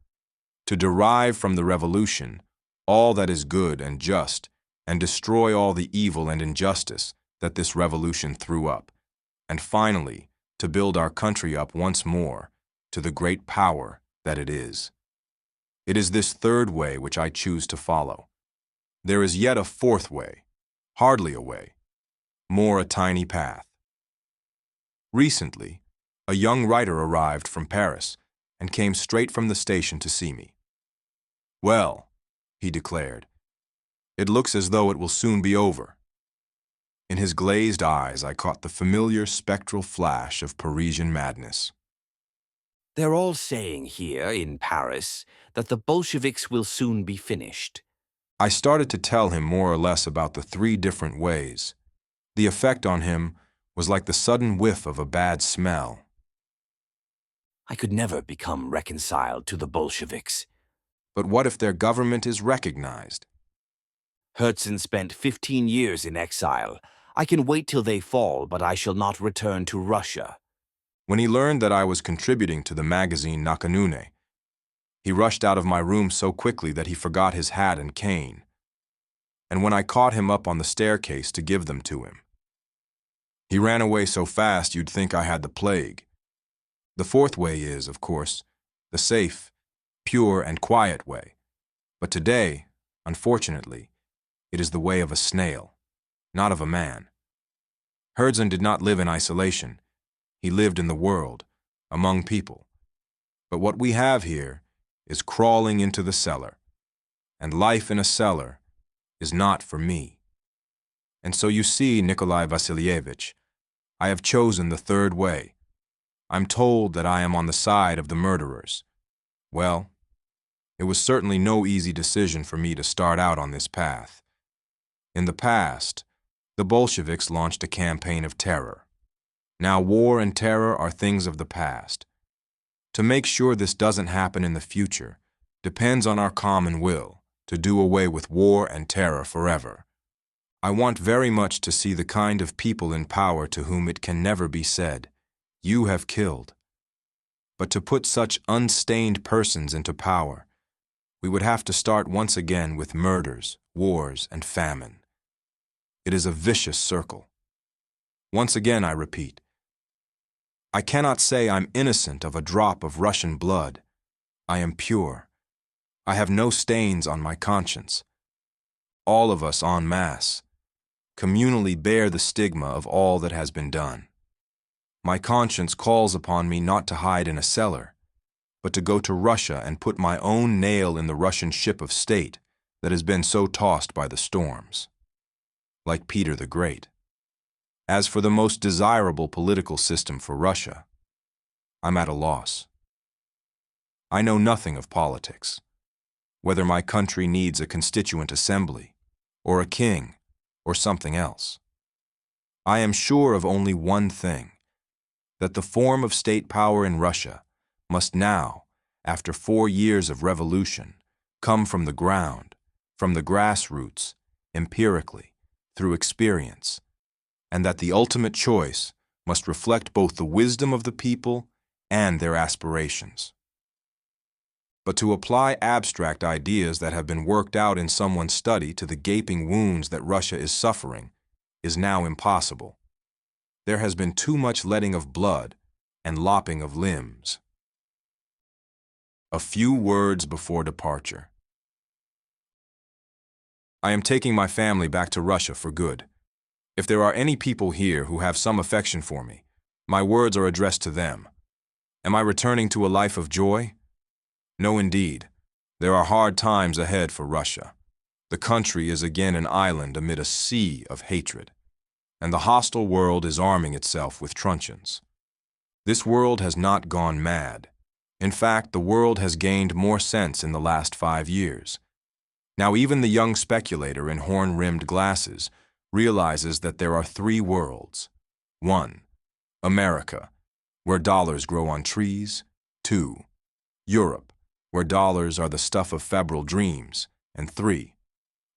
to derive from the revolution all that is good and just, and destroy all the evil and injustice that this revolution threw up, and finally, to build our country up once more to the great power that it is. It is this third way which I choose to follow. There is yet a fourth way, hardly a way, more a tiny path. Recently, a young writer arrived from Paris and came straight from the station to see me. "Well," he declared, "it looks as though it will soon be over." In his glazed eyes I caught the familiar spectral flash of Parisian madness. They're all saying here in Paris that the Bolsheviks will soon be finished. I started to tell him more or less about the 3 different ways. The effect on him was like the sudden whiff of a bad smell. I could never become reconciled to the Bolsheviks. But what if their government is recognized? Herzen spent 15 years in exile. I can wait till they fall, but I shall not return to Russia. When he learned that I was contributing to the magazine Nakanune, He rushed out of my room so quickly that he forgot his hat and cane. And when I caught him up on the staircase to give them to him, he ran away so fast you'd think I had the plague. The fourth way is, of course, the safe, pure, and quiet way. But today, unfortunately, it is the way of a snail, not of a man. Herzen did not live in isolation. He lived in the world, among people. But what we have here is crawling into the cellar, and life in a cellar is not for me. And so you see, Nikolai Vasilievich, I have chosen the third way. I'm told that I am on the side of the murderers. Well, it was certainly no easy decision for me to start out on this path. In the past, the Bolsheviks launched a campaign of terror. Now war and terror are things of the past. To make sure this doesn't happen in the future depends on our common will to do away with war and terror forever. I want very much to see the kind of people in power to whom it can never be said, "You have killed." But to put such unstained persons into power, we would have to start once again with murders, wars, and famine. It is a vicious circle. Once again, I repeat, I cannot say I'm innocent of a drop of Russian blood. I am pure. I have no stains on my conscience. All of us en masse communally bear the stigma of all that has been done. My conscience calls upon me not to hide in a cellar, but to go to Russia and put my own nail in the Russian ship of state that has been so tossed by the storms. Like Peter the Great. As for the most desirable political system for Russia, I'm at a loss. I know nothing of politics, whether my country needs a constituent assembly, or a king, or something else. I am sure of only one thing, that the form of state power in Russia must now, after 4 years of revolution, come from the ground, from the grassroots, empirically, through experience, and that the ultimate choice must reflect both the wisdom of the people and their aspirations. But to apply abstract ideas that have been worked out in someone's study to the gaping wounds that Russia is suffering is now impossible. There has been too much letting of blood and lopping of limbs. A few words before departure. I am taking my family back to Russia for good. If there are any people here who have some affection for me, my words are addressed to them. Am I returning to a life of joy? No, indeed. There are hard times ahead for Russia. The country is again an island amid a sea of hatred, and the hostile world is arming itself with truncheons. This world has not gone mad. In fact, the world has gained more sense in the last 5 years. Now even the young speculator in horn-rimmed glasses realizes that there are 3 worlds. 1. America, where dollars grow on trees. 2. Europe, where dollars are the stuff of febrile dreams. And 3.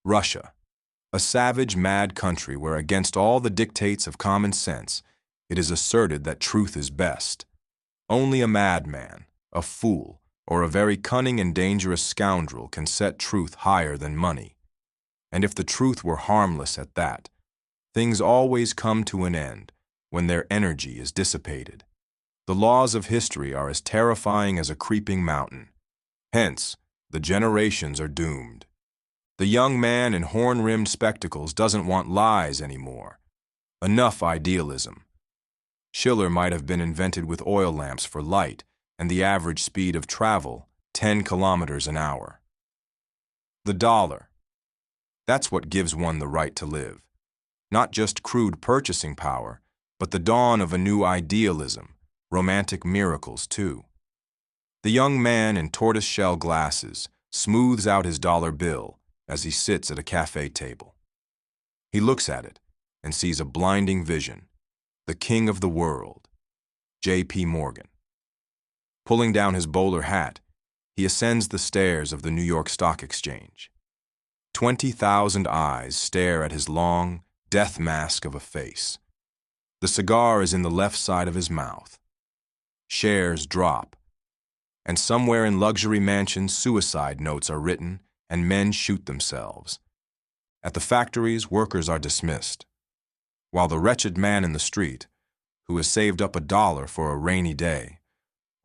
Russia, a savage, mad country where, against all the dictates of common sense, it is asserted that truth is best. Only a madman, a fool, or a very cunning and dangerous scoundrel can set truth higher than money. And if the truth were harmless at that, things always come to an end when their energy is dissipated. The laws of history are as terrifying as a creeping mountain. Hence, the generations are doomed. The young man in horn-rimmed spectacles doesn't want lies anymore. Enough idealism. Schiller might have been invented with oil lamps for light and the average speed of travel, 10 kilometers an hour. The dollar. That's what gives one the right to live. Not just crude purchasing power, but the dawn of a new idealism, romantic miracles too. The young man in tortoise-shell glasses smooths out his dollar bill as he sits at a cafe table. He looks at it and sees a blinding vision, the king of the world, J.P. Morgan. Pulling down his bowler hat, he ascends the stairs of the New York Stock Exchange. 20,000 eyes stare at his long, death mask of a face. The cigar is in the left side of his mouth. Shares drop. And somewhere in luxury mansions, suicide notes are written, and men shoot themselves. At the factories, workers are dismissed, while the wretched man in the street, who has saved up $1 for a rainy day,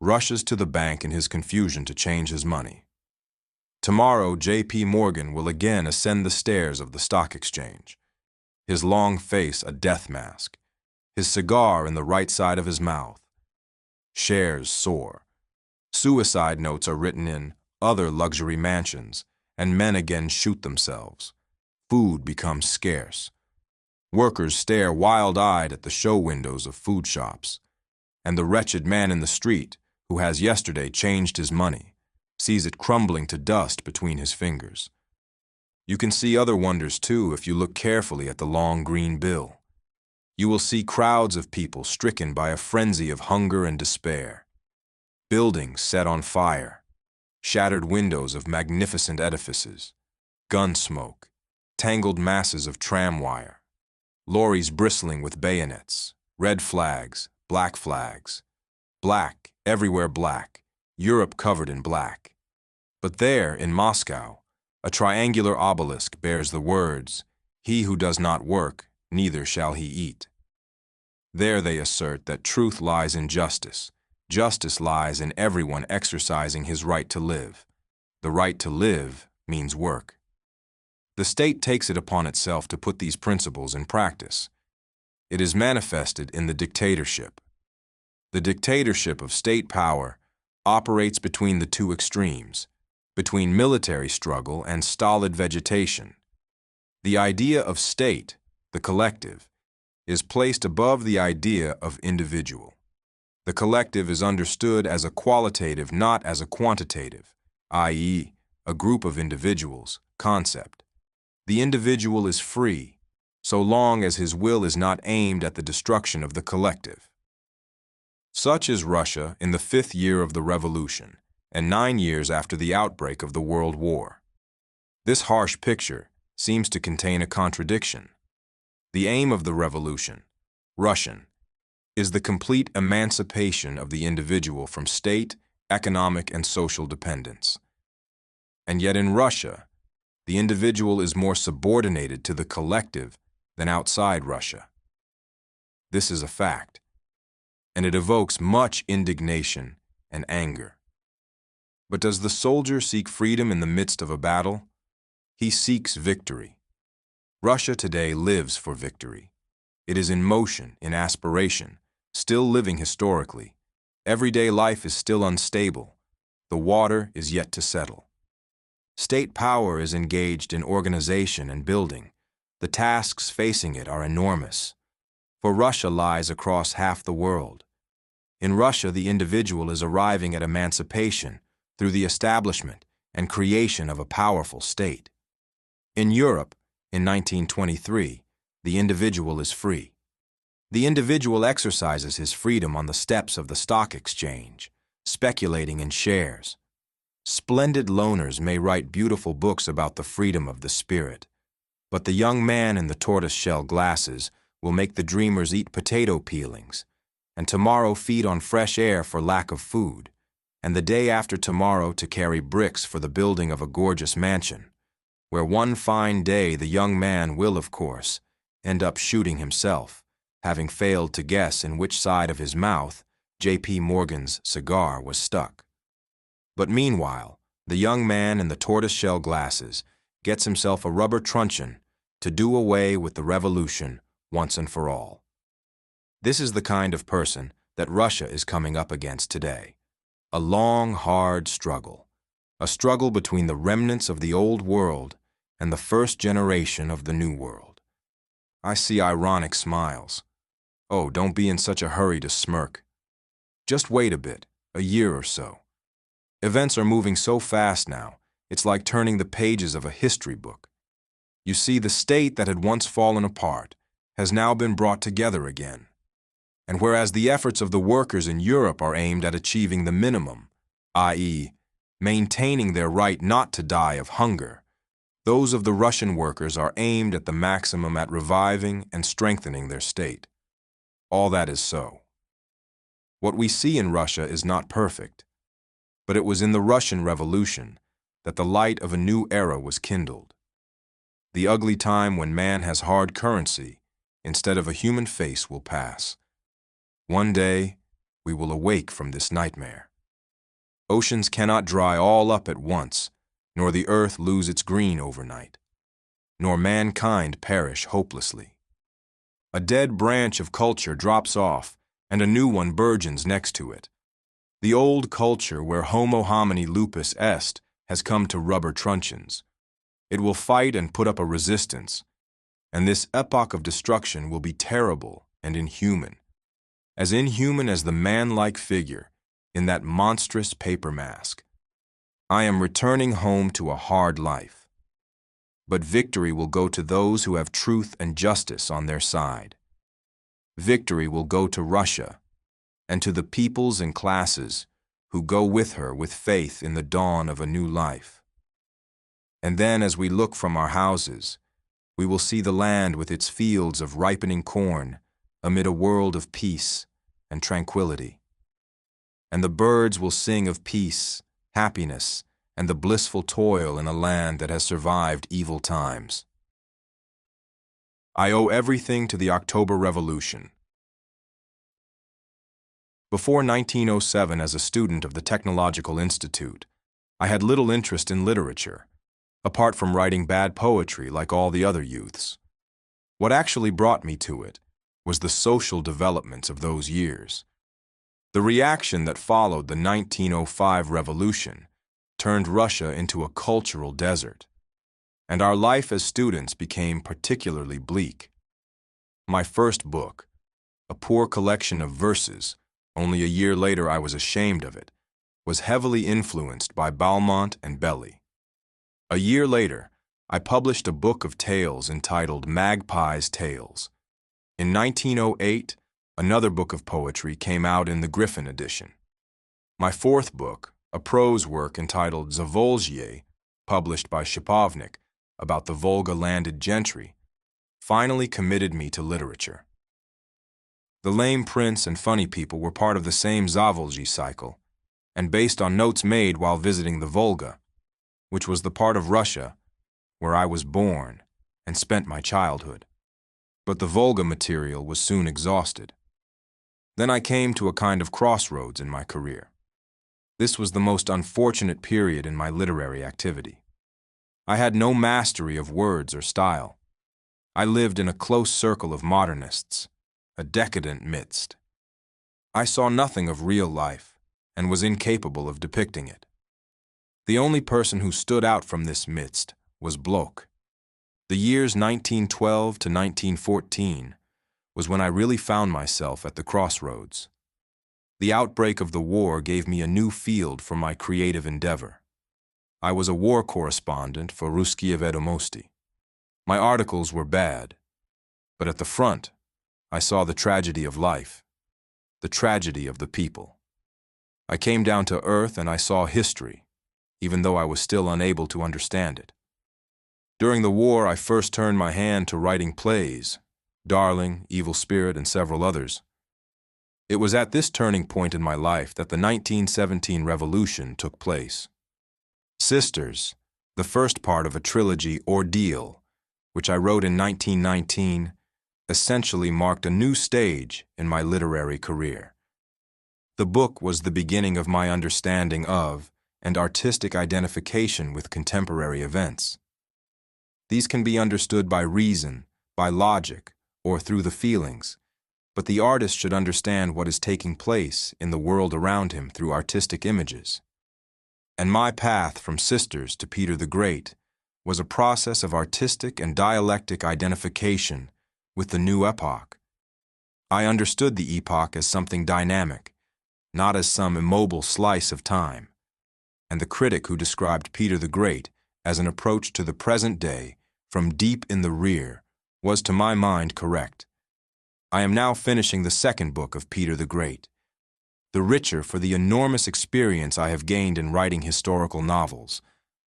rushes to the bank in his confusion to change his money. Tomorrow, J.P. Morgan will again ascend the stairs of the stock exchange, his long face a death mask, his cigar in the right side of his mouth. Shares soar. Suicide notes are written in other luxury mansions, and men again shoot themselves. Food becomes scarce. Workers stare wild-eyed at the show windows of food shops, and the wretched man in the street, who has yesterday changed his money, sees it crumbling to dust between his fingers. You can see other wonders, too, if you look carefully at the long green bill. You will see crowds of people stricken by a frenzy of hunger and despair. Buildings set on fire, shattered windows of magnificent edifices, gun smoke, tangled masses of tram wire, lorries bristling with bayonets, red flags, black, everywhere black, Europe covered in black. But there, in Moscow, a triangular obelisk bears the words, "He who does not work, neither shall he eat." There they assert that truth lies in justice. Justice lies in everyone exercising his right to live. The right to live means work. The state takes it upon itself to put these principles in practice. It is manifested in the dictatorship. The dictatorship of state power operates between the two extremes, between military struggle and stolid vegetation. The idea of state, the collective, is placed above the idea of individual. The collective is understood as a qualitative, not as a quantitative, i.e., a group of individuals, concept. The individual is free, so long as his will is not aimed at the destruction of the collective. Such is Russia in the 5th year of the Revolution, and 9 years after the outbreak of the World War. This harsh picture seems to contain a contradiction. The aim of the revolution, Russian, is the complete emancipation of the individual from state, economic, and social dependence. And yet in Russia, the individual is more subordinated to the collective than outside Russia. This is a fact, and it evokes much indignation and anger. But does the soldier seek freedom in the midst of a battle? He seeks victory. Russia today lives for victory. It is in motion, in aspiration, still living historically. Everyday life is still unstable. The water is yet to settle. State power is engaged in organization and building. The tasks facing it are enormous. For Russia lies across half the world. In Russia, the individual is arriving at emancipation through the establishment and creation of a powerful state. In Europe, in 1923, the individual is free. The individual exercises his freedom on the steps of the stock exchange, speculating in shares. Splendid loners may write beautiful books about the freedom of the spirit, but the young man in the tortoise-shell glasses will make the dreamers eat potato peelings, and tomorrow feed on fresh air for lack of food, and the day after tomorrow to carry bricks for the building of a gorgeous mansion, where one fine day the young man will, of course, end up shooting himself, having failed to guess in which side of his mouth J.P. Morgan's cigar was stuck. But meanwhile, the young man in the tortoise-shell glasses gets himself a rubber truncheon to do away with the revolution once and for all. This is the kind of person that Russia is coming up against today. A long, hard struggle. A struggle between the remnants of the old world and the first generation of the new world. I see ironic smiles. Oh, don't be in such a hurry to smirk. Just wait a bit, a year or so. Events are moving so fast now, it's like turning the pages of a history book. You see, the state that had once fallen apart has now been brought together again. And whereas the efforts of the workers in Europe are aimed at achieving the minimum, i.e., maintaining their right not to die of hunger, those of the Russian workers are aimed at the maximum at reviving and strengthening their state. All that is so. What we see in Russia is not perfect. But it was in the Russian Revolution that the light of a new era was kindled. The ugly time when man has hard currency instead of a human face will pass. One day, we will awake from this nightmare. Oceans cannot dry all up at once, nor the earth lose its green overnight, nor mankind perish hopelessly. A dead branch of culture drops off, and a new one burgeons next to it. The old culture where Homo homini lupus est has come to rubber truncheons. It will fight and put up a resistance, and this epoch of destruction will be terrible and inhuman as the man-like figure in that monstrous paper mask. I am returning home to a hard life. But victory will go to those who have truth and justice on their side. Victory will go to Russia and to the peoples and classes who go with her with faith in the dawn of a new life. And then, as we look from our houses, we will see the land with its fields of ripening corn amid a world of peace and tranquility. And the birds will sing of peace, happiness, and the blissful toil in a land that has survived evil times. I owe everything to the October Revolution. Before 1907, as a student of the Technological Institute, I had little interest in literature, apart from writing bad poetry like all the other youths. What actually brought me to it was the social developments of those years. The reaction that followed the 1905 revolution turned Russia into a cultural desert, and our life as students became particularly bleak. My first book, a poor collection of verses, only a year later I was ashamed of it, was heavily influenced by Balmont and Belly. A year later, I published a book of tales entitled Magpie's Tales. In 1908, another book of poetry came out in the Griffin edition. My fourth book, a prose work entitled Zavolzhye, published by Shapovnik, about the Volga-landed gentry, finally committed me to literature. The Lame Prince and Funny People were part of the same Zavolzhye cycle, and based on notes made while visiting the Volga, which was the part of Russia where I was born and spent my childhood. But the Volga material was soon exhausted. Then I came to a kind of crossroads in my career. This was the most unfortunate period in my literary activity. I had no mastery of words or style. I lived in a close circle of modernists, a decadent midst. I saw nothing of real life and was incapable of depicting it. The only person who stood out from this midst was Bloch. The years 1912 to 1914 was when I really found myself at the crossroads. The outbreak of the war gave me a new field for my creative endeavor. I was a war correspondent for Ruskiye Vedomosti. My articles were bad, but at the front, I saw the tragedy of life, the tragedy of the people. I came down to earth and I saw history, even though I was still unable to understand it. During the war, I first turned my hand to writing plays, Darling, Evil Spirit, and several others. It was at this turning point in my life that the 1917 revolution took place. Sisters, the first part of a trilogy, Ordeal, which I wrote in 1919, essentially marked a new stage in my literary career. The book was the beginning of my understanding of and artistic identification with contemporary events. These can be understood by reason, by logic, or through the feelings, but the artist should understand what is taking place in the world around him through artistic images. And my path from Sisters to Peter the Great was a process of artistic and dialectic identification with the new epoch. I understood the epoch as something dynamic, not as some immobile slice of time. And the critic who described Peter the Great as an approach to the present day from deep in the rear was, to my mind, correct. I am now finishing the second book of Peter the Great, the richer for the enormous experience I have gained in writing historical novels.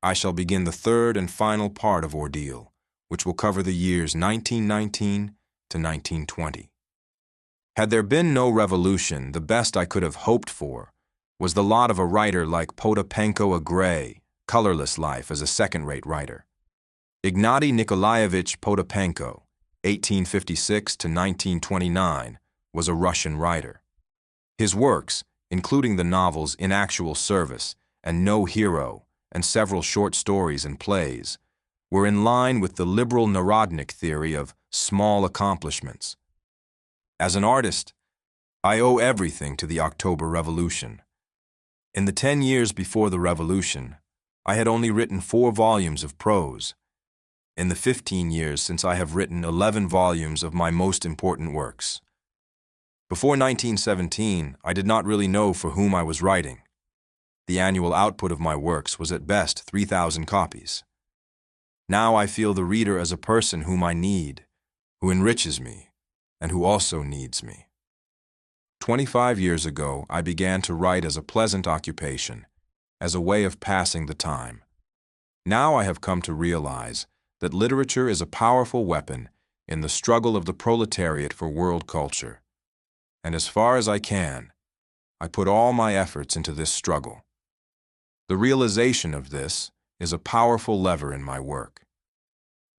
I shall begin the third and final part of Ordeal, which will cover the years 1919 to 1920. Had there been no revolution, the best I could have hoped for was the lot of a writer like Potapenko a gray, colorless life as a second-rate writer. Ignatiy Nikolaevich Potapenko, 1856 to 1929, was a Russian writer. His works, including the novels In Actual Service and No Hero, and several short stories and plays, were in line with the liberal Narodnik theory of small accomplishments. As an artist, I owe everything to the October Revolution. In the 10 years before the Revolution, I had only written 4 volumes of prose. In the 15 years since, I have written 11 volumes of my most important works. Before 1917, I did not really know for whom I was writing. The annual output of my works was at best 3,000 copies. Now I feel the reader as a person whom I need, who enriches me, and who also needs me. 25 years ago, I began to write as a pleasant occupation, as a way of passing the time. Now I have come to realize that literature is a powerful weapon in the struggle of the proletariat for world culture. And as far as I can, I put all my efforts into this struggle. The realization of this is a powerful lever in my work.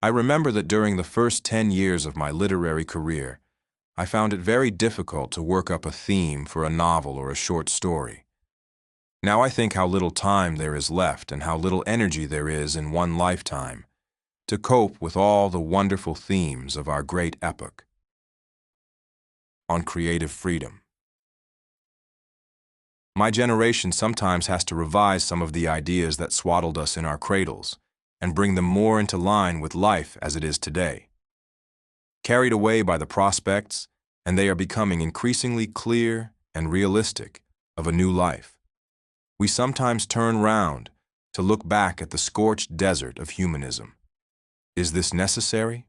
I remember that during the first 10 years of my literary career, I found it very difficult to work up a theme for a novel or a short story. Now I think how little time there is left and how little energy there is in one lifetime to cope with all the wonderful themes of our great epoch. On creative freedom. My generation sometimes has to revise some of the ideas that swaddled us in our cradles and bring them more into line with life as it is today. Carried away by the prospects, and they are becoming increasingly clear and realistic, of a new life, we sometimes turn round to look back at the scorched desert of humanism. Is this necessary?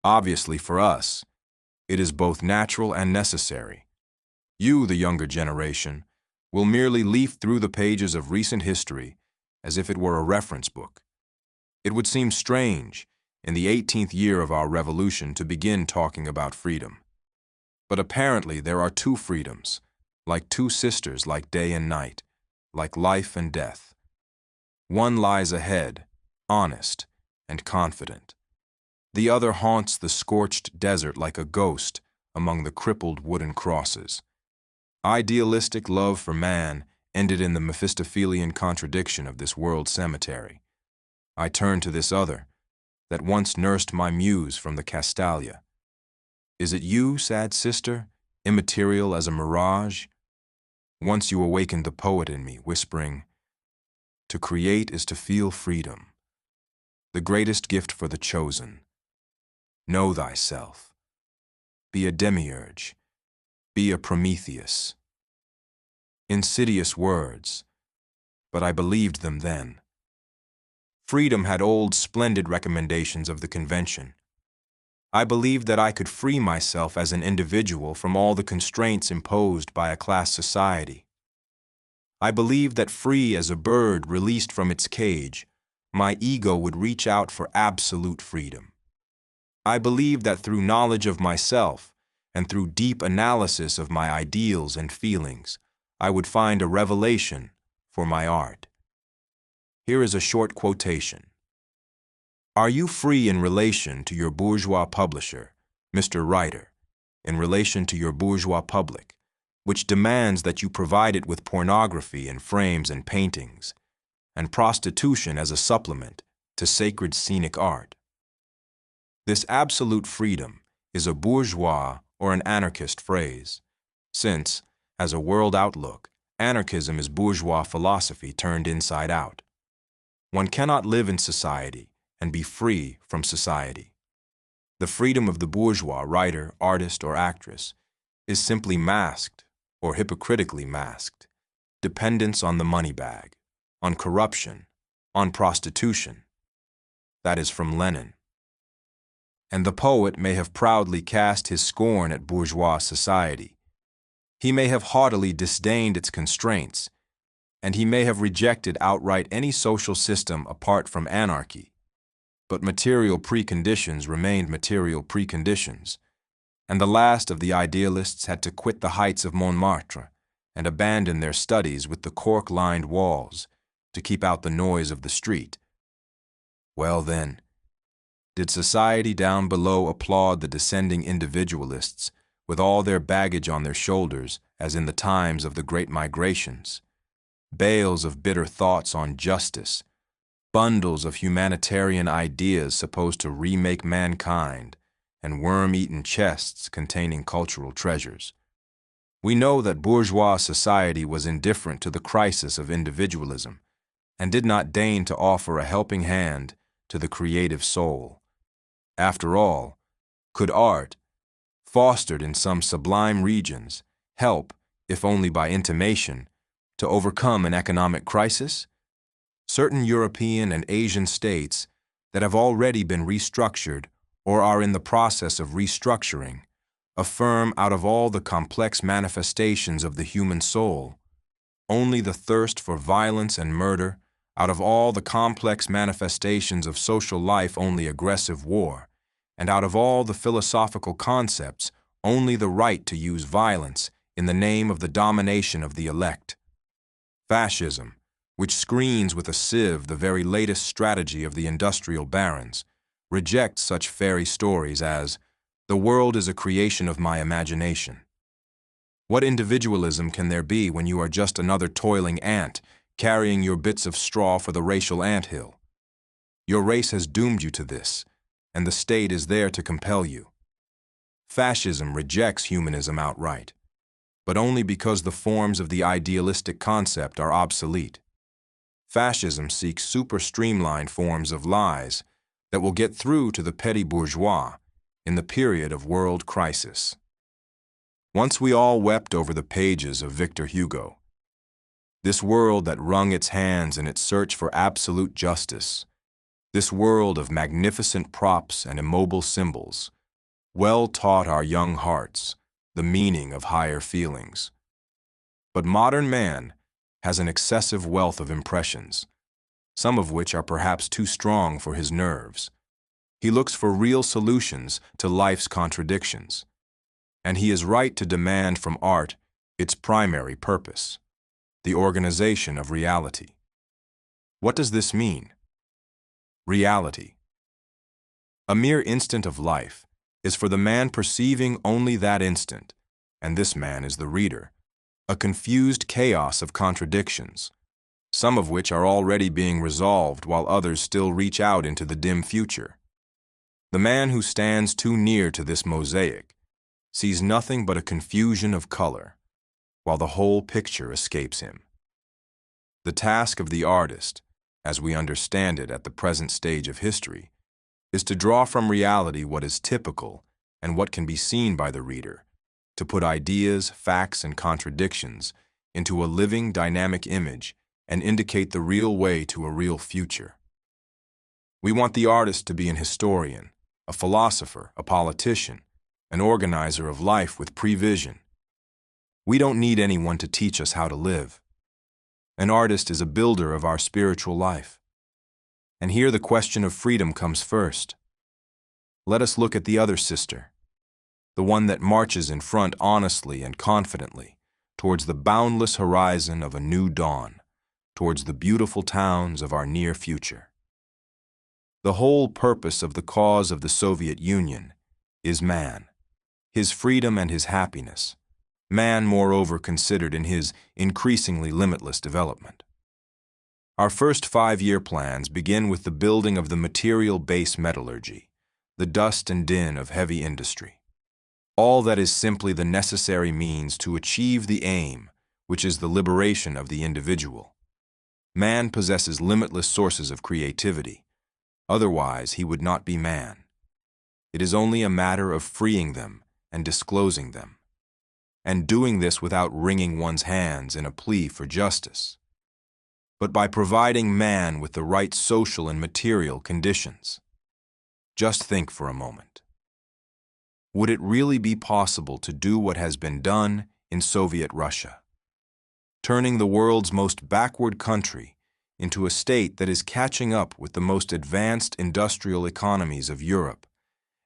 Obviously, for us, it is both natural and necessary. You, the younger generation, will merely leaf through the pages of recent history as if it were a reference book. It would seem strange, in the 18th year of our revolution, to begin talking about freedom. But apparently there are 2 freedoms, like 2 sisters, like day and night, like life and death. One lies ahead, honest and confident. The other haunts the scorched desert like a ghost among the crippled wooden crosses. Idealistic love for man ended in the Mephistophelian contradiction of this world cemetery. I turn to this other, that once nursed my muse from the Castalia. Is it you, sad sister, immaterial as a mirage? Once you awakened the poet in me, whispering, "To create is to feel freedom, the greatest gift for the chosen. Know thyself. Be a demiurge. Be a Prometheus." Insidious words, but I believed them then. Freedom had old, splendid recommendations of the convention. I believed that I could free myself as an individual from all the constraints imposed by a class society. I believed that, free as a bird released from its cage, my ego would reach out for absolute freedom. I believed that through knowledge of myself and through deep analysis of my ideals and feelings, I would find a revelation for my art. Here is a short quotation. Are you free in relation to your bourgeois publisher, Mr. Writer, in relation to your bourgeois public, which demands that you provide it with pornography in frames and paintings, and prostitution as a supplement to sacred scenic art? This absolute freedom is a bourgeois or an anarchist phrase, since, as a world outlook, anarchism is bourgeois philosophy turned inside out. One cannot live in society and be free from society. The freedom of the bourgeois writer, artist, or actress is simply masked, or hypocritically masked, dependence on the money bag, on corruption, on prostitution. That is from Lenin. And the poet may have proudly cast his scorn at bourgeois society. He may have haughtily disdained its constraints, and he may have rejected outright any social system apart from anarchy. But material preconditions remained material preconditions, and the last of the idealists had to quit the heights of Montmartre and abandon their studies with the cork-lined walls to keep out the noise of the street. Well then, did society down below applaud the descending individualists with all their baggage on their shoulders as in the times of the great migrations? Bales of bitter thoughts on justice, bundles of humanitarian ideas supposed to remake mankind, and worm-eaten chests containing cultural treasures. We know that bourgeois society was indifferent to the crisis of individualism and did not deign to offer a helping hand to the creative soul. After all, could art, fostered in some sublime regions, help, if only by intimation, to overcome an economic crisis? Certain European and Asian states that have already been restructured or are in the process of restructuring affirm out of all the complex manifestations of the human soul, only the thirst for violence and murder, out of all the complex manifestations of social life only aggressive war, and out of all the philosophical concepts only the right to use violence in the name of the domination of the elect. Fascism, which screens with a sieve the very latest strategy of the industrial barons, rejects such fairy stories as, "The world is a creation of my imagination." What individualism can there be when you are just another toiling ant, carrying your bits of straw for the racial anthill? Your race has doomed you to this, and the state is there to compel you. Fascism rejects humanism outright, but only because the forms of the idealistic concept are obsolete. Fascism seeks super-streamlined forms of lies that will get through to the petty bourgeois in the period of world crisis. Once we all wept over the pages of Victor Hugo. This world that wrung its hands in its search for absolute justice, this world of magnificent props and immobile symbols, well taught our young hearts the meaning of higher feelings. But modern man has an excessive wealth of impressions, some of which are perhaps too strong for his nerves. He looks for real solutions to life's contradictions, and he is right to demand from art its primary purpose, the organization of reality. What does this mean? Reality. A mere instant of life is for the man perceiving only that instant, and this man is the reader, a confused chaos of contradictions, some of which are already being resolved while others still reach out into the dim future. The man who stands too near to this mosaic sees nothing but a confusion of color, while the whole picture escapes him. The task of the artist, as we understand it at the present stage of history, is to draw from reality what is typical and what can be seen by the reader, to put ideas, facts, and contradictions into a living, dynamic image and indicate the real way to a real future. We want the artist to be an historian, a philosopher, a politician, an organizer of life with prevision. We don't need anyone to teach us how to live. An artist is a builder of our spiritual life. And here the question of freedom comes first. Let us look at the other sister, the one that marches in front honestly and confidently towards the boundless horizon of a new dawn, towards the beautiful towns of our near future. The whole purpose of the cause of the Soviet Union is man, his freedom and his happiness, man moreover considered in his increasingly limitless development. Our first 5-year plans begin with the building of the material base metallurgy, the dust and din of heavy industry. All that is simply the necessary means to achieve the aim, which is the liberation of the individual. Man possesses limitless sources of creativity. Otherwise, he would not be man. It is only a matter of freeing them and disclosing them, and doing this without wringing one's hands in a plea for justice, but by providing man with the right social and material conditions. Just think for a moment. Would it really be possible to do what has been done in Soviet Russia, turning the world's most backward country into a state that is catching up with the most advanced industrial economies of Europe,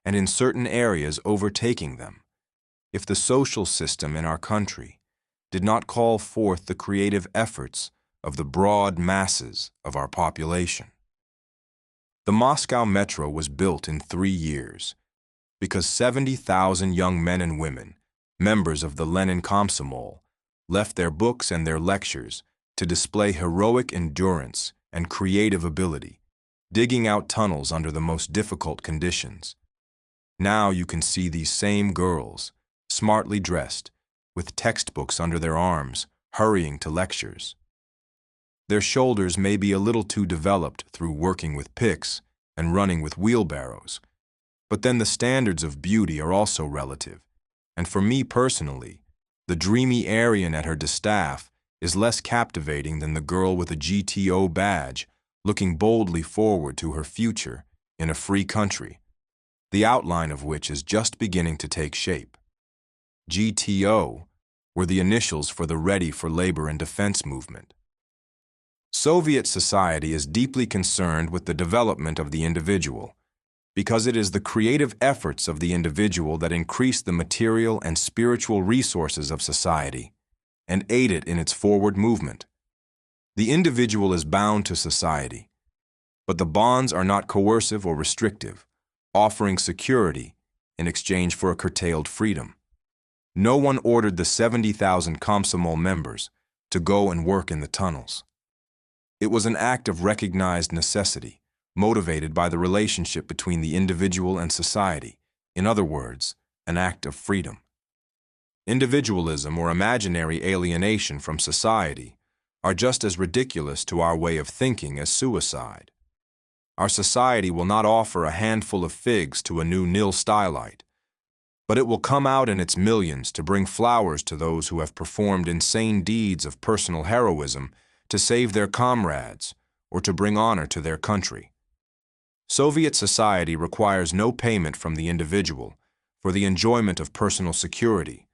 and in certain areas overtaking them, if the social system in our country, did not call forth the creative efforts of the broad masses of our population. The Moscow Metro was built in 3 years because 70,000 young men and women, members of the Lenin Komsomol, left their books and their lectures to display heroic endurance and creative ability, digging out tunnels under the most difficult conditions. Now you can see these same girls, smartly dressed, with textbooks under their arms, hurrying to lectures. Their shoulders may be a little too developed through working with picks and running with wheelbarrows, but then the standards of beauty are also relative, and for me personally, the dreamy Aryan at her distaff is less captivating than the girl with a GTO badge looking boldly forward to her future in a free country, the outline of which is just beginning to take shape. GTO were the initials for the Ready for Labor and Defense movement. Soviet society is deeply concerned with the development of the individual, because it is the creative efforts of the individual that increase the material and spiritual resources of society and aid it in its forward movement. The individual is bound to society, but the bonds are not coercive or restrictive, offering security in exchange for a curtailed freedom. No one ordered the 70,000 Komsomol members to go and work in the tunnels. It was an act of recognized necessity, motivated by the relationship between the individual and society, in other words, an act of freedom. Individualism or imaginary alienation from society are just as ridiculous to our way of thinking as suicide. Our society will not offer a handful of figs to a new nil stylite, but it will come out in its millions to bring flowers to those who have performed insane deeds of personal heroism to save their comrades or to bring honor to their country. Soviet society requires no payment from the individual for the enjoyment of personal security,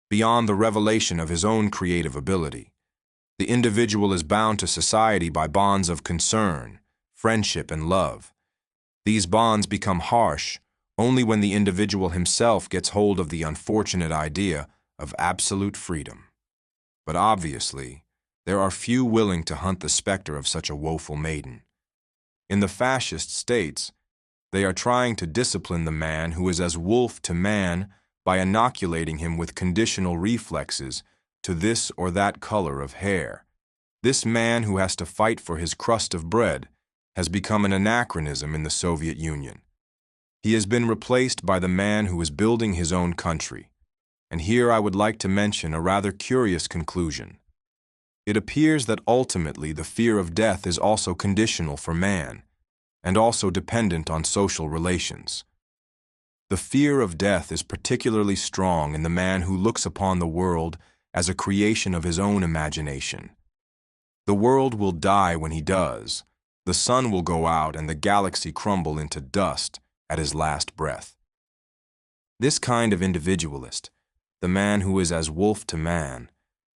beyond the revelation of his own creative ability. The individual is bound to society by bonds of concern, friendship, and love. These bonds become harsh only when the individual himself gets hold of the unfortunate idea of absolute freedom. But obviously, there are few willing to hunt the specter of such a woeful maiden. In the fascist states, they are trying to discipline the man who is as wolf to man by inoculating him with conditional reflexes to this or that color of hair. This man who has to fight for his crust of bread has become an anachronism in the Soviet Union. He has been replaced by the man who is building his own country. And here I would like to mention a rather curious conclusion. It appears that ultimately the fear of death is also conditional for man, and also dependent on social relations. The fear of death is particularly strong in the man who looks upon the world as a creation of his own imagination. The world will die when he does. The sun will go out and the galaxy crumble into dust at his last breath. This kind of individualist, the man who is as wolf to man,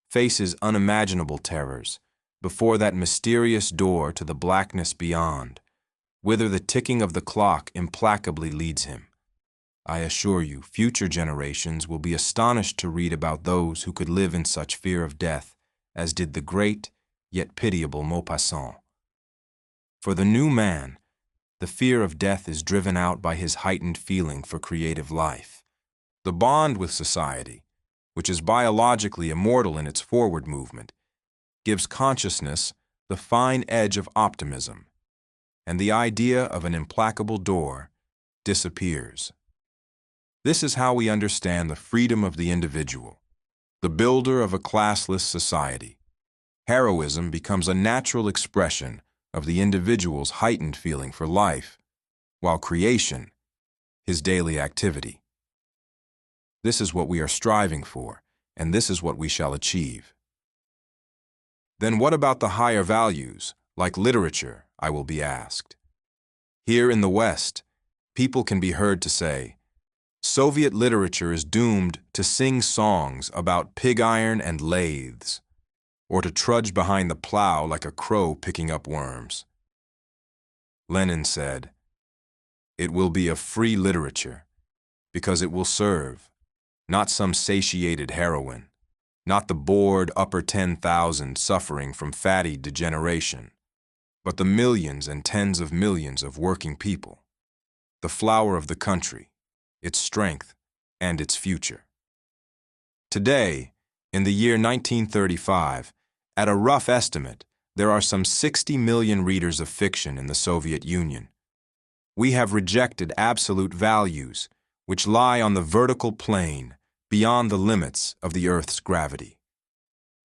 faces unimaginable terrors before that mysterious door to the blackness beyond, whither the ticking of the clock implacably leads him. I assure you, future generations will be astonished to read about those who could live in such fear of death as did the great yet pitiable Maupassant. For the new man, the fear of death is driven out by his heightened feeling for creative life. The bond with society, which is biologically immortal in its forward movement, gives consciousness the fine edge of optimism, and the idea of an implacable door disappears. This is how we understand the freedom of the individual, the builder of a classless society. Heroism becomes a natural expression of the individual's heightened feeling for life, while creation, his daily activity. This is what we are striving for, and this is what we shall achieve. Then what about the higher values, like literature, I will be asked. Here in the West, people can be heard to say, Soviet literature is doomed to sing songs about pig iron and lathes, or to trudge behind the plow like a crow picking up worms. Lenin said, "It will be a free literature, because it will serve, not some satiated heroine, not the bored upper 10,000 suffering from fatty degeneration, but the millions and tens of millions of working people, the flower of the country, its strength, and its future. Today, in the year 1935, at a rough estimate, there are some 60 million readers of fiction in the Soviet Union. We have rejected absolute values which lie on the vertical plane beyond the limits of the Earth's gravity.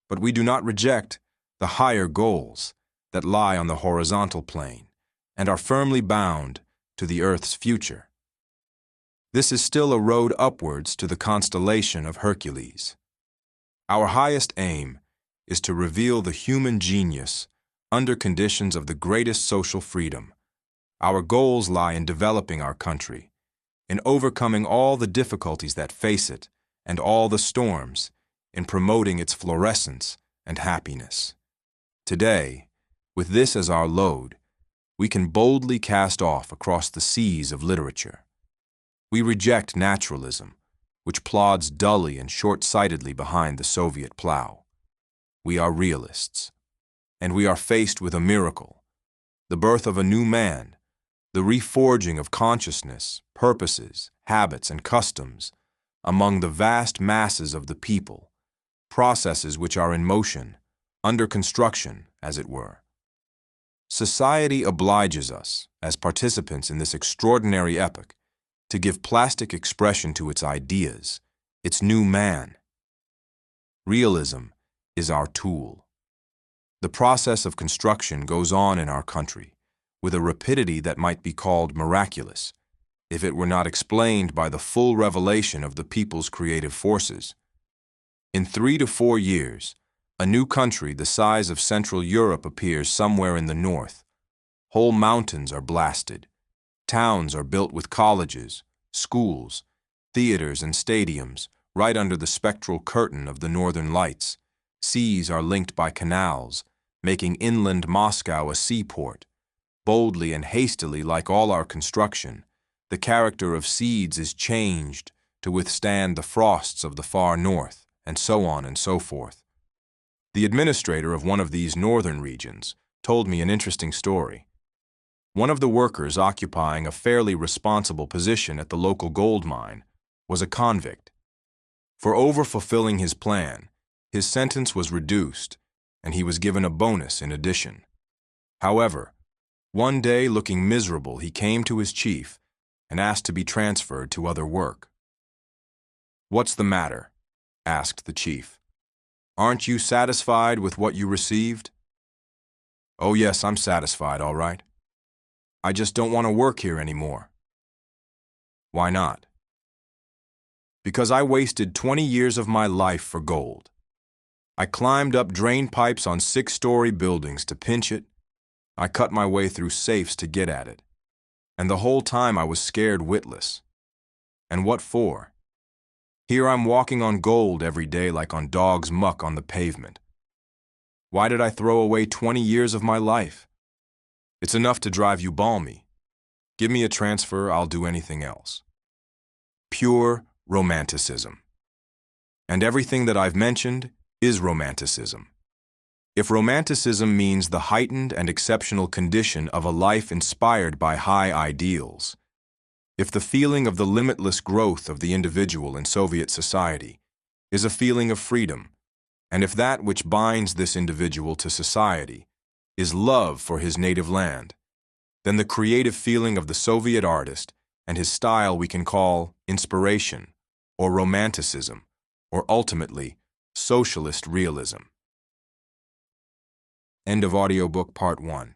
But we do not reject the higher goals that lie on the horizontal plane and are firmly bound to the Earth's future. This is still a road upwards to the constellation of Hercules. Our highest aim is to reveal the human genius under conditions of the greatest social freedom. Our goals lie in developing our country, in overcoming all the difficulties that face it and all the storms, in promoting its florescence and happiness. Today, with this as our load, we can boldly cast off across the seas of literature. We reject naturalism, which plods dully and short-sightedly behind the Soviet plow. We are realists, and we are faced with a miracle, the birth of a new man, the reforging of consciousness, purposes, habits, and customs among the vast masses of the people, processes which are in motion, under construction, as it were. Society obliges us, as participants in this extraordinary epoch, to give plastic expression to its ideas, its new man. Realism is our tool. The process of construction goes on in our country with a rapidity that might be called miraculous if it were not explained by the full revelation of the people's creative forces. In 3 to 4 years, a new country the size of Central Europe appears somewhere in the north. Whole mountains are blasted. Towns are built with colleges, schools, theaters, and stadiums right under the spectral curtain of the northern lights. Seas are linked by canals, making inland Moscow a seaport. Boldly and hastily, like all our construction, the character of seeds is changed to withstand the frosts of the far north, and so on and so forth. The administrator of one of these northern regions told me an interesting story. One of the workers occupying a fairly responsible position at the local gold mine was a convict. For over-fulfilling his plan, his sentence was reduced, and he was given a bonus in addition. However, one day, looking miserable, he came to his chief and asked to be transferred to other work. "What's the matter?" asked the chief. "Aren't you satisfied with what you received?" "Oh yes, I'm satisfied, all right. I just don't want to work here anymore." "Why not?" "Because I wasted 20 years of my life for gold. I climbed up drain pipes on 6-story buildings to pinch it. I cut my way through safes to get at it. And the whole time I was scared witless. And what for? Here I'm walking on gold every day like on dog's muck on the pavement. Why did I throw away 20 years of my life? It's enough to drive you balmy. Give me a transfer, I'll do anything else." Pure romanticism. And everything that I've mentioned is romanticism. If romanticism means the heightened and exceptional condition of a life inspired by high ideals, if the feeling of the limitless growth of the individual in Soviet society is a feeling of freedom, and if that which binds this individual to society is love for his native land, then the creative feeling of the Soviet artist and his style we can call inspiration, or romanticism, or ultimately, socialist realism. End of audiobook part 1.